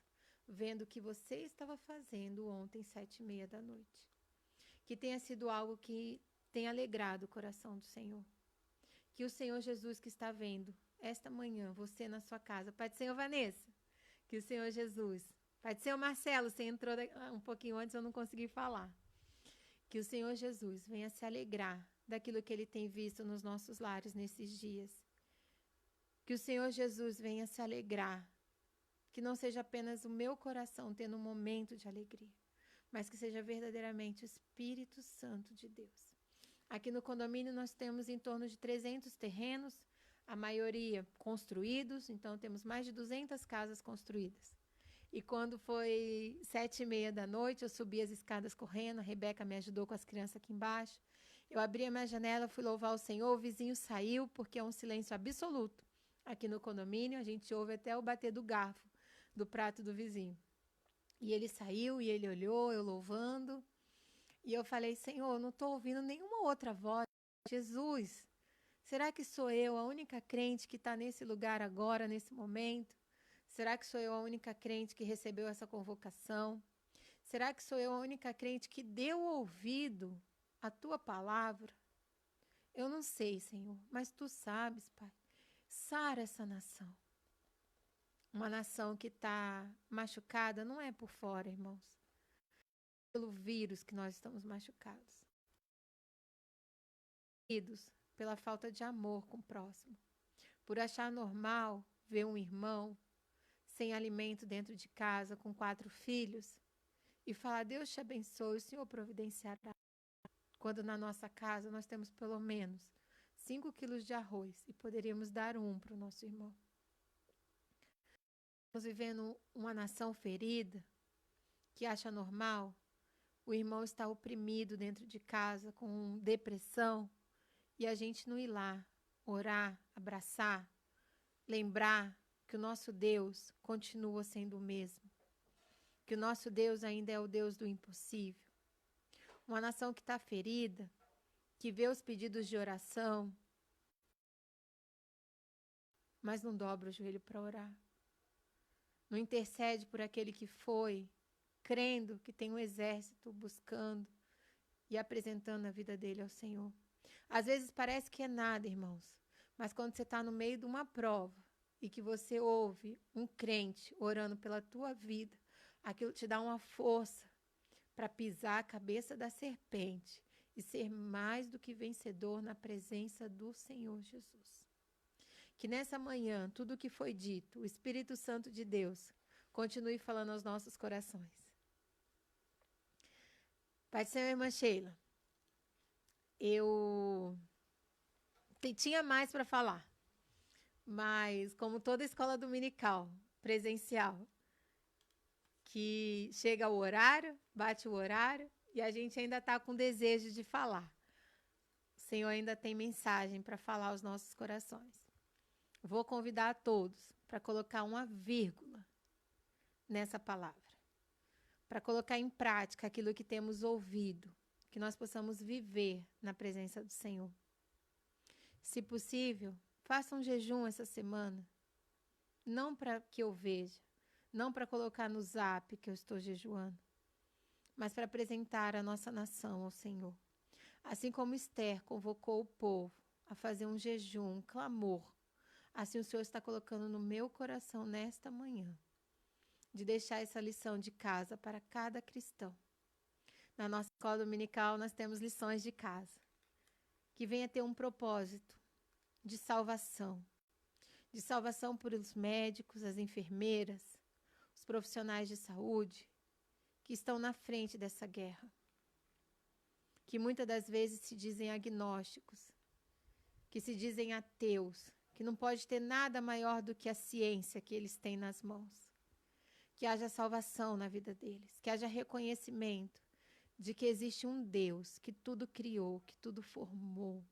vendo o que você estava fazendo ontem, 7h30 da noite. Que tenha sido algo que tenha alegrado o coração do Senhor. Que o Senhor Jesus que está vendo esta manhã, você na sua casa, Pai do Senhor Vanessa, que o Senhor Jesus, Pai do Senhor Marcelo, você entrou um pouquinho antes, eu não consegui falar. Que o Senhor Jesus venha se alegrar daquilo que Ele tem visto nos nossos lares nesses dias. Que o Senhor Jesus venha se alegrar, que não seja apenas o meu coração tendo um momento de alegria, mas que seja verdadeiramente o Espírito Santo de Deus. Aqui no condomínio nós temos em torno de 300 terrenos, a maioria construídos, então temos mais de 200 casas construídas. E quando foi 7h30 da noite, eu subi as escadas correndo, a Rebeca me ajudou com as crianças aqui embaixo. Eu abri a minha janela, fui louvar o Senhor, o vizinho saiu, porque é um silêncio absoluto. Aqui no condomínio, a gente ouve até o bater do garfo do prato do vizinho. E ele saiu e ele olhou, eu louvando. E eu falei, Senhor, não estou ouvindo nenhuma outra voz. Jesus, será que sou eu a única crente que está nesse lugar agora, nesse momento? Será que sou eu a única crente que recebeu essa convocação? Será que sou eu a única crente que deu ouvido à tua palavra? Eu não sei, Senhor, mas tu sabes, Pai. Sara essa nação. Uma nação que está machucada não é por fora, irmãos. Pelo vírus que nós estamos machucados. Pela falta de amor com o próximo. Por achar normal ver um irmão sem alimento dentro de casa, com 4 filhos, e falar, Deus te abençoe, o Senhor providenciará. Quando na nossa casa nós temos pelo menos 5 quilos de arroz e poderíamos dar um para o nosso irmão. Estamos vivendo uma nação ferida, que acha normal o irmão estar oprimido dentro de casa, com depressão, e a gente não ir lá, orar, abraçar, lembrar que o nosso Deus continua sendo o mesmo, que o nosso Deus ainda é o Deus do impossível. Uma nação que está ferida, que vê os pedidos de oração, mas não dobra o joelho para orar. Não intercede por aquele que foi, crendo que tem um exército buscando e apresentando a vida dele ao Senhor. Às vezes parece que é nada, irmãos, mas quando você está no meio de uma prova e que você ouve um crente orando pela tua vida, aquilo te dá uma força para pisar a cabeça da serpente e ser mais do que vencedor na presença do Senhor Jesus. Que nessa manhã, tudo o que foi dito, o Espírito Santo de Deus continue falando aos nossos corações. Pai do Senhor, irmã Sheila, eu tinha mais para falar, mas como toda escola dominical, presencial, que chega o horário, bate o horário, e a gente ainda está com desejo de falar. O Senhor ainda tem mensagem para falar aos nossos corações. Vou convidar a todos para colocar uma vírgula nessa palavra, para colocar em prática aquilo que temos ouvido, que nós possamos viver na presença do Senhor. Se possível, faça um jejum essa semana, não para que eu veja, não para colocar no zap que eu estou jejuando, mas para apresentar a nossa nação ao Senhor. Assim como Esther convocou o povo a fazer um jejum, um clamor, assim o Senhor está colocando no meu coração nesta manhã, de deixar essa lição de casa para cada cristão. Na nossa escola dominical, nós temos lições de casa, que venha ter um propósito de salvação por os médicos, as enfermeiras, os profissionais de saúde que estão na frente dessa guerra, que muitas das vezes se dizem agnósticos, que se dizem ateus, que não pode ter nada maior do que a ciência que eles têm nas mãos. Que haja salvação na vida deles, que haja reconhecimento de que existe um Deus que tudo criou, que tudo formou,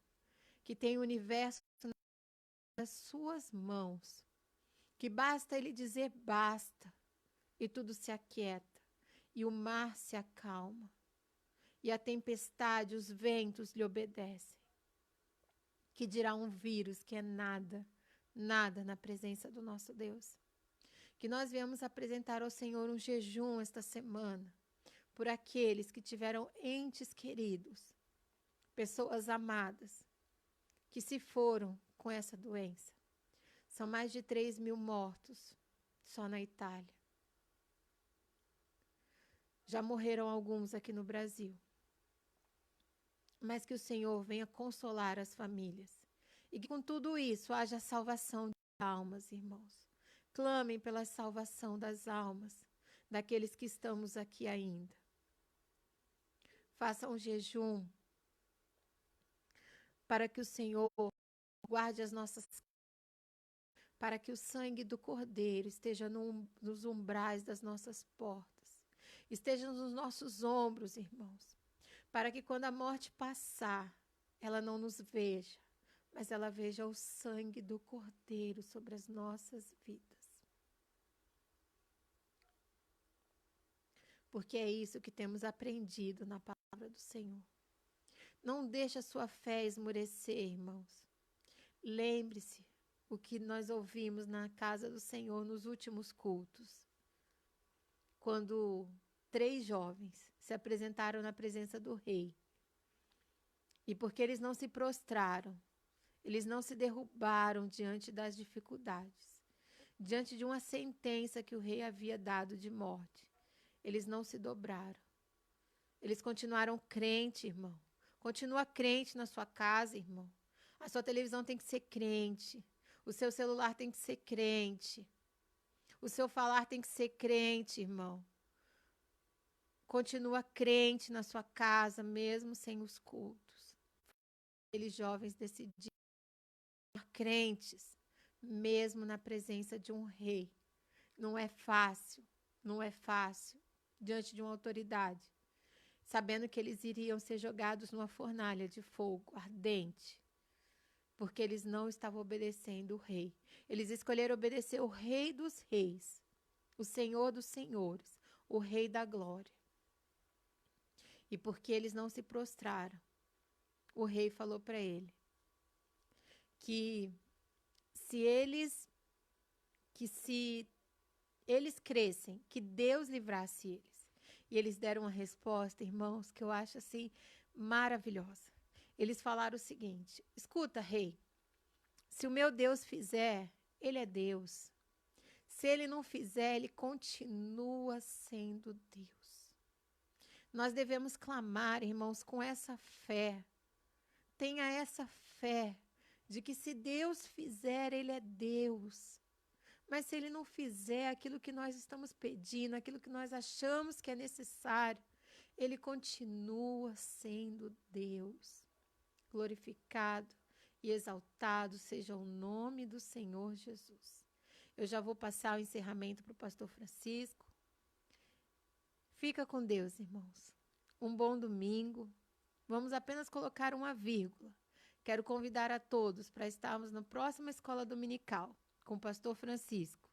que tem o universo nas suas mãos, que basta ele dizer basta e tudo se aquieta, e o mar se acalma, e a tempestade, os ventos lhe obedecem. Que dirá um vírus que é nada, nada na presença do nosso Deus. Que nós viemos apresentar ao Senhor um jejum esta semana, por aqueles que tiveram entes queridos, pessoas amadas, que se foram com essa doença. São mais de 3.000 mortos só na Itália. Já morreram alguns aqui no Brasil. Mas que o Senhor venha consolar as famílias. E que com tudo isso haja salvação de almas, irmãos. Clamem pela salvação das almas, daqueles que estamos aqui ainda. Façam um jejum para que o Senhor guarde as nossas, para que o sangue do Cordeiro esteja nos umbrais das nossas portas, esteja nos nossos ombros, irmãos, para que quando a morte passar, ela não nos veja, mas ela veja o sangue do Cordeiro sobre as nossas vidas. Porque é isso que temos aprendido na palavra do Senhor. Não deixe a sua fé esmorecer, irmãos. Lembre-se o que nós ouvimos na casa do Senhor nos últimos cultos, quando 3 jovens se apresentaram na presença do rei. E porque eles não se prostraram, eles não se derrubaram diante das dificuldades, diante de uma sentença que o rei havia dado de morte, eles não se dobraram. Eles continuaram crente, irmão. Continua crente na sua casa, irmão. A sua televisão tem que ser crente. O seu celular tem que ser crente. O seu falar tem que ser crente, irmão. Continua crente na sua casa, mesmo sem os cultos. Aqueles jovens decidiram ser crentes, mesmo na presença de um rei. Não é fácil, diante de uma autoridade, sabendo que eles iriam ser jogados numa fornalha de fogo ardente, porque eles não estavam obedecendo o rei. Eles escolheram obedecer o Rei dos Reis, o Senhor dos Senhores, o Rei da Glória. E porque eles não se prostraram, o rei falou para ele que se eles crescem, que Deus livrasse eles. E eles deram uma resposta, irmãos, que eu acho assim maravilhosa. Eles falaram o seguinte: escuta, rei, se o meu Deus fizer, ele é Deus. Se ele não fizer, ele continua sendo Deus. Nós devemos clamar, irmãos, com essa fé. Tenha essa fé de que se Deus fizer, Ele é Deus. Mas se Ele não fizer aquilo que nós estamos pedindo, aquilo que nós achamos que é necessário, Ele continua sendo Deus. Glorificado e exaltado seja o nome do Senhor Jesus. Eu já vou passar o encerramento para o pastor Francisco. Fica com Deus, irmãos. Um bom domingo. Vamos apenas colocar uma vírgula. Quero convidar a todos para estarmos na próxima escola dominical com o pastor Francisco,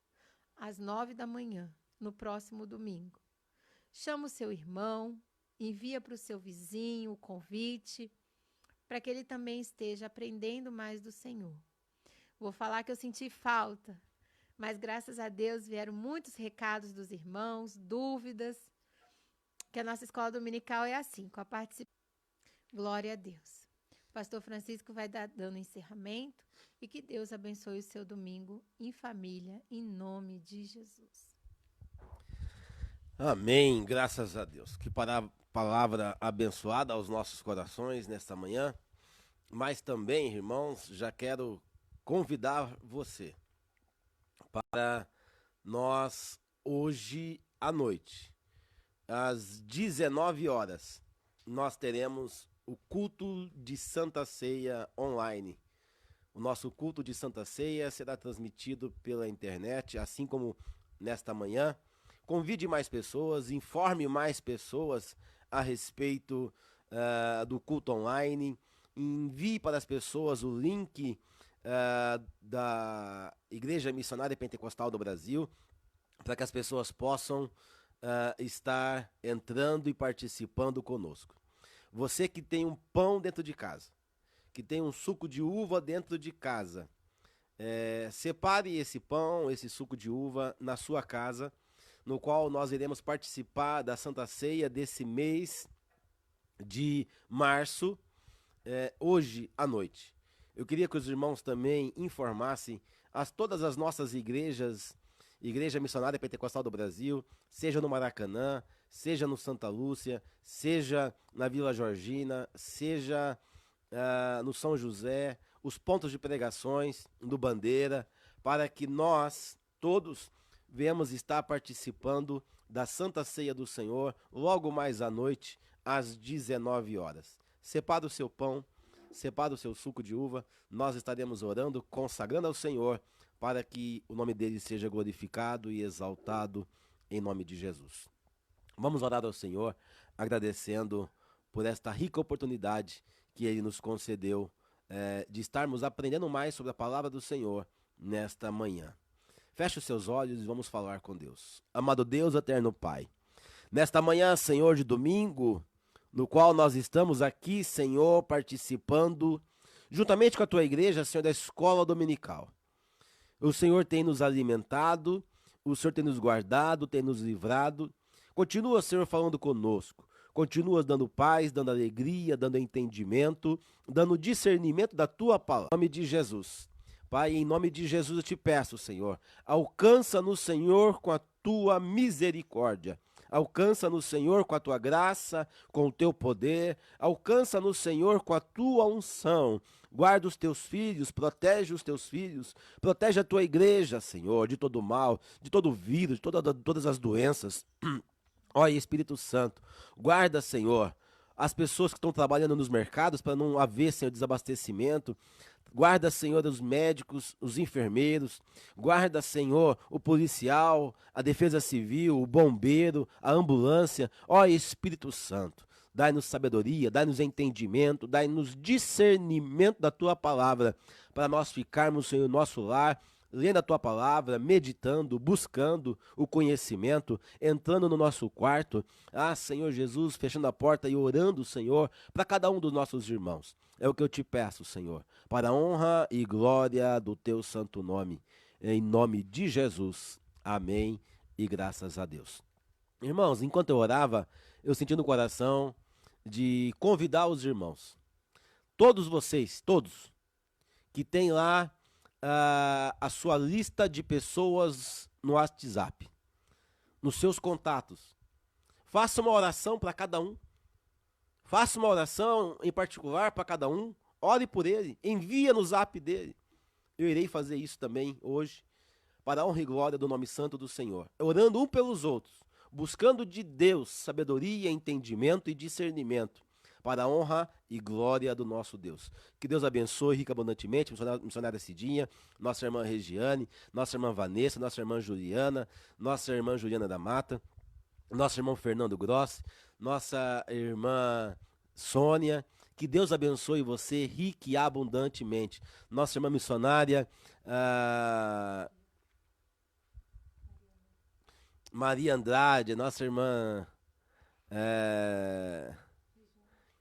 às 9 da manhã, no próximo domingo. Chama o seu irmão, envia para o seu vizinho o convite, para que ele também esteja aprendendo mais do Senhor. Vou falar que eu senti falta, mas graças a Deus vieram muitos recados dos irmãos, dúvidas, que a nossa escola dominical é assim, com a participação. Glória a Deus. O pastor Francisco vai dando encerramento e que Deus abençoe o seu domingo em família, em nome de Jesus. Amém, graças a Deus. Que palavra abençoada aos nossos corações nesta manhã. Mas também, irmãos, já quero convidar você para nós hoje à noite, às 19 horas, nós teremos o culto de Santa Ceia online. O nosso culto de Santa Ceia será transmitido pela internet, assim como nesta manhã. Convide mais pessoas, informe mais pessoas a respeito do culto online. Envie para as pessoas o link da Igreja Missionária Pentecostal do Brasil, para que as pessoas possam estar entrando e participando conosco. Você que tem um pão dentro de casa, que tem um suco de uva dentro de casa, separe esse pão, esse suco de uva na sua casa, no qual nós iremos participar da Santa Ceia desse mês de março, hoje à noite. Eu queria que os irmãos também informassem todas as nossas igrejas, Igreja Missionária Pentecostal do Brasil, seja no Maracanã, seja no Santa Lúcia, seja na Vila Georgina, seja no São José, os pontos de pregações do Bandeira, para que nós todos venhamos estar participando da Santa Ceia do Senhor logo mais à noite, às 19 horas. Separa o seu pão, separa o seu suco de uva, nós estaremos orando, consagrando ao Senhor, para que o nome dele seja glorificado e exaltado em nome de Jesus. Vamos orar ao Senhor, agradecendo por esta rica oportunidade que ele nos concedeu de estarmos aprendendo mais sobre a palavra do Senhor nesta manhã. Feche os seus olhos e vamos falar com Deus. Amado Deus, eterno Pai, nesta manhã, Senhor, de domingo, no qual nós estamos aqui, Senhor, participando, juntamente com a tua igreja, Senhor, da escola dominical. O Senhor tem nos alimentado, o Senhor tem nos guardado, tem nos livrado. Continua, Senhor, falando conosco. Continua dando paz, dando alegria, dando entendimento, dando discernimento da tua palavra. Em nome de Jesus. Pai, em nome de Jesus eu te peço, Senhor, alcança-nos, Senhor, com a tua misericórdia. Alcança-nos, Senhor, com a tua graça, com o teu poder. Alcança-nos, Senhor, com a tua unção. Guarda os teus filhos, protege os teus filhos, protege a tua igreja, Senhor, de todo mal, de todo vírus, de todas as doenças. Ó Espírito Santo, guarda, Senhor, as pessoas que estão trabalhando nos mercados para não haver, Senhor, desabastecimento. Guarda, Senhor, os médicos, os enfermeiros. Guarda, Senhor, o policial, a defesa civil, o bombeiro, a ambulância. Ó Espírito Santo, dai-nos sabedoria, dai-nos entendimento, dai-nos discernimento da tua palavra, para nós ficarmos, Senhor, no nosso lar, lendo a tua palavra, meditando, buscando o conhecimento, entrando no nosso quarto, Senhor Jesus, fechando a porta e orando, Senhor, para cada um dos nossos irmãos. É o que eu te peço, Senhor, para a honra e glória do teu santo nome, em nome de Jesus. Amém e graças a Deus. Irmãos, enquanto eu orava, eu senti no coração de convidar os irmãos, todos vocês, todos, que tem lá a sua lista de pessoas no WhatsApp, nos seus contatos. Faça uma oração para cada um. Faça uma oração em particular para cada um. Ore por ele. Envia no zap dele. Eu irei fazer isso também hoje, para a honra e glória do nome santo do Senhor. Orando um pelos outros, buscando de Deus sabedoria, entendimento e discernimento, para a honra e glória do nosso Deus. Que Deus abençoe rica abundantemente, missionária Cidinha, nossa irmã Regiane, nossa irmã Vanessa, nossa irmã Juliana da Mata, nosso irmão Fernando Grossi, nossa irmã Sônia. Que Deus abençoe você rica e abundantemente. Nossa irmã missionária Maria Andrade, nossa irmã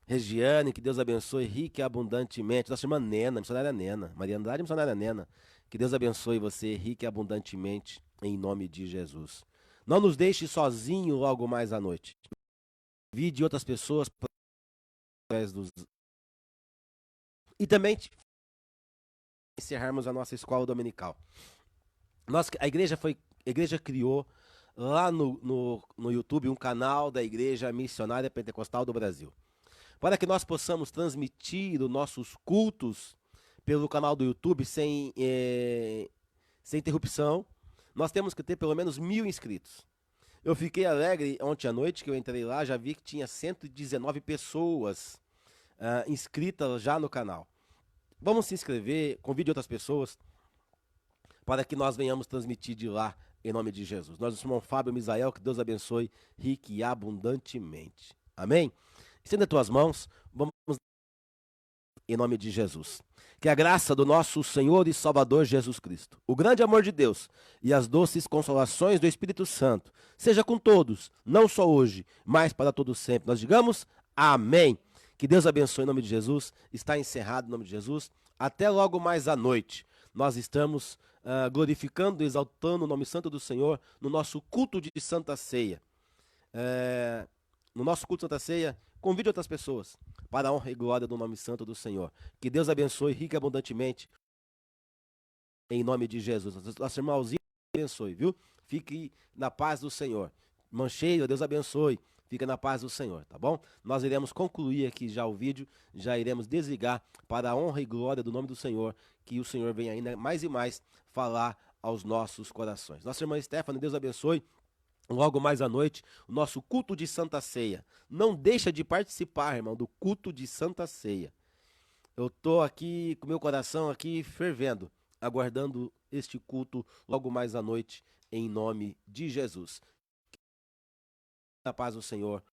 Regiane, que Deus abençoe rica e abundantemente. Nossa irmã Nena, missionária Nena. Maria Andrade, missionária Nena. Que Deus abençoe você rica e abundantemente, em nome de Jesus. Não nos deixe sozinho logo mais à noite. Convide outras pessoas através dos... E também encerrarmos a nossa escola dominical. A igreja criou lá no YouTube um canal da Igreja Missionária Pentecostal do Brasil, para que nós possamos transmitir os nossos cultos pelo canal do YouTube sem interrupção. Nós temos que ter pelo menos 1.000 inscritos. Eu fiquei alegre ontem à noite que eu entrei lá, já vi que tinha 119 pessoas inscritas já no canal. Vamos se inscrever, convide outras pessoas para que nós venhamos transmitir de lá em nome de Jesus. Nós somos Fábio Misael, que Deus abençoe rique e abundantemente. Amém? Estenda as tuas mãos, vamos em nome de Jesus. Que a graça do nosso Senhor e Salvador Jesus Cristo, o grande amor de Deus e as doces consolações do Espírito Santo seja com todos, não só hoje, mas para todos sempre. Nós digamos amém. Que Deus abençoe em nome de Jesus. Está encerrado em nome de Jesus. Até logo mais à noite. Nós estamos glorificando, exaltando o nome santo do Senhor no nosso culto de Santa Ceia. No nosso culto de Santa Ceia, convide outras pessoas para a honra e glória do nome santo do Senhor. Que Deus abençoe rica e abundantemente em nome de Jesus. Nosso irmãozinho abençoe, viu? Fique na paz do Senhor. Mancheiro, Deus abençoe. Fica na paz do Senhor, tá bom? Nós iremos concluir aqui já o vídeo, já iremos desligar para a honra e glória do nome do Senhor, que o Senhor venha ainda mais e mais falar aos nossos corações. Nossa irmã Stephanie, Deus abençoe. Logo mais à noite, o nosso culto de Santa Ceia. Não deixa de participar, irmão, do culto de Santa Ceia. Eu tô aqui com meu coração aqui fervendo, aguardando este culto logo mais à noite, em nome de Jesus. Na paz do Senhor.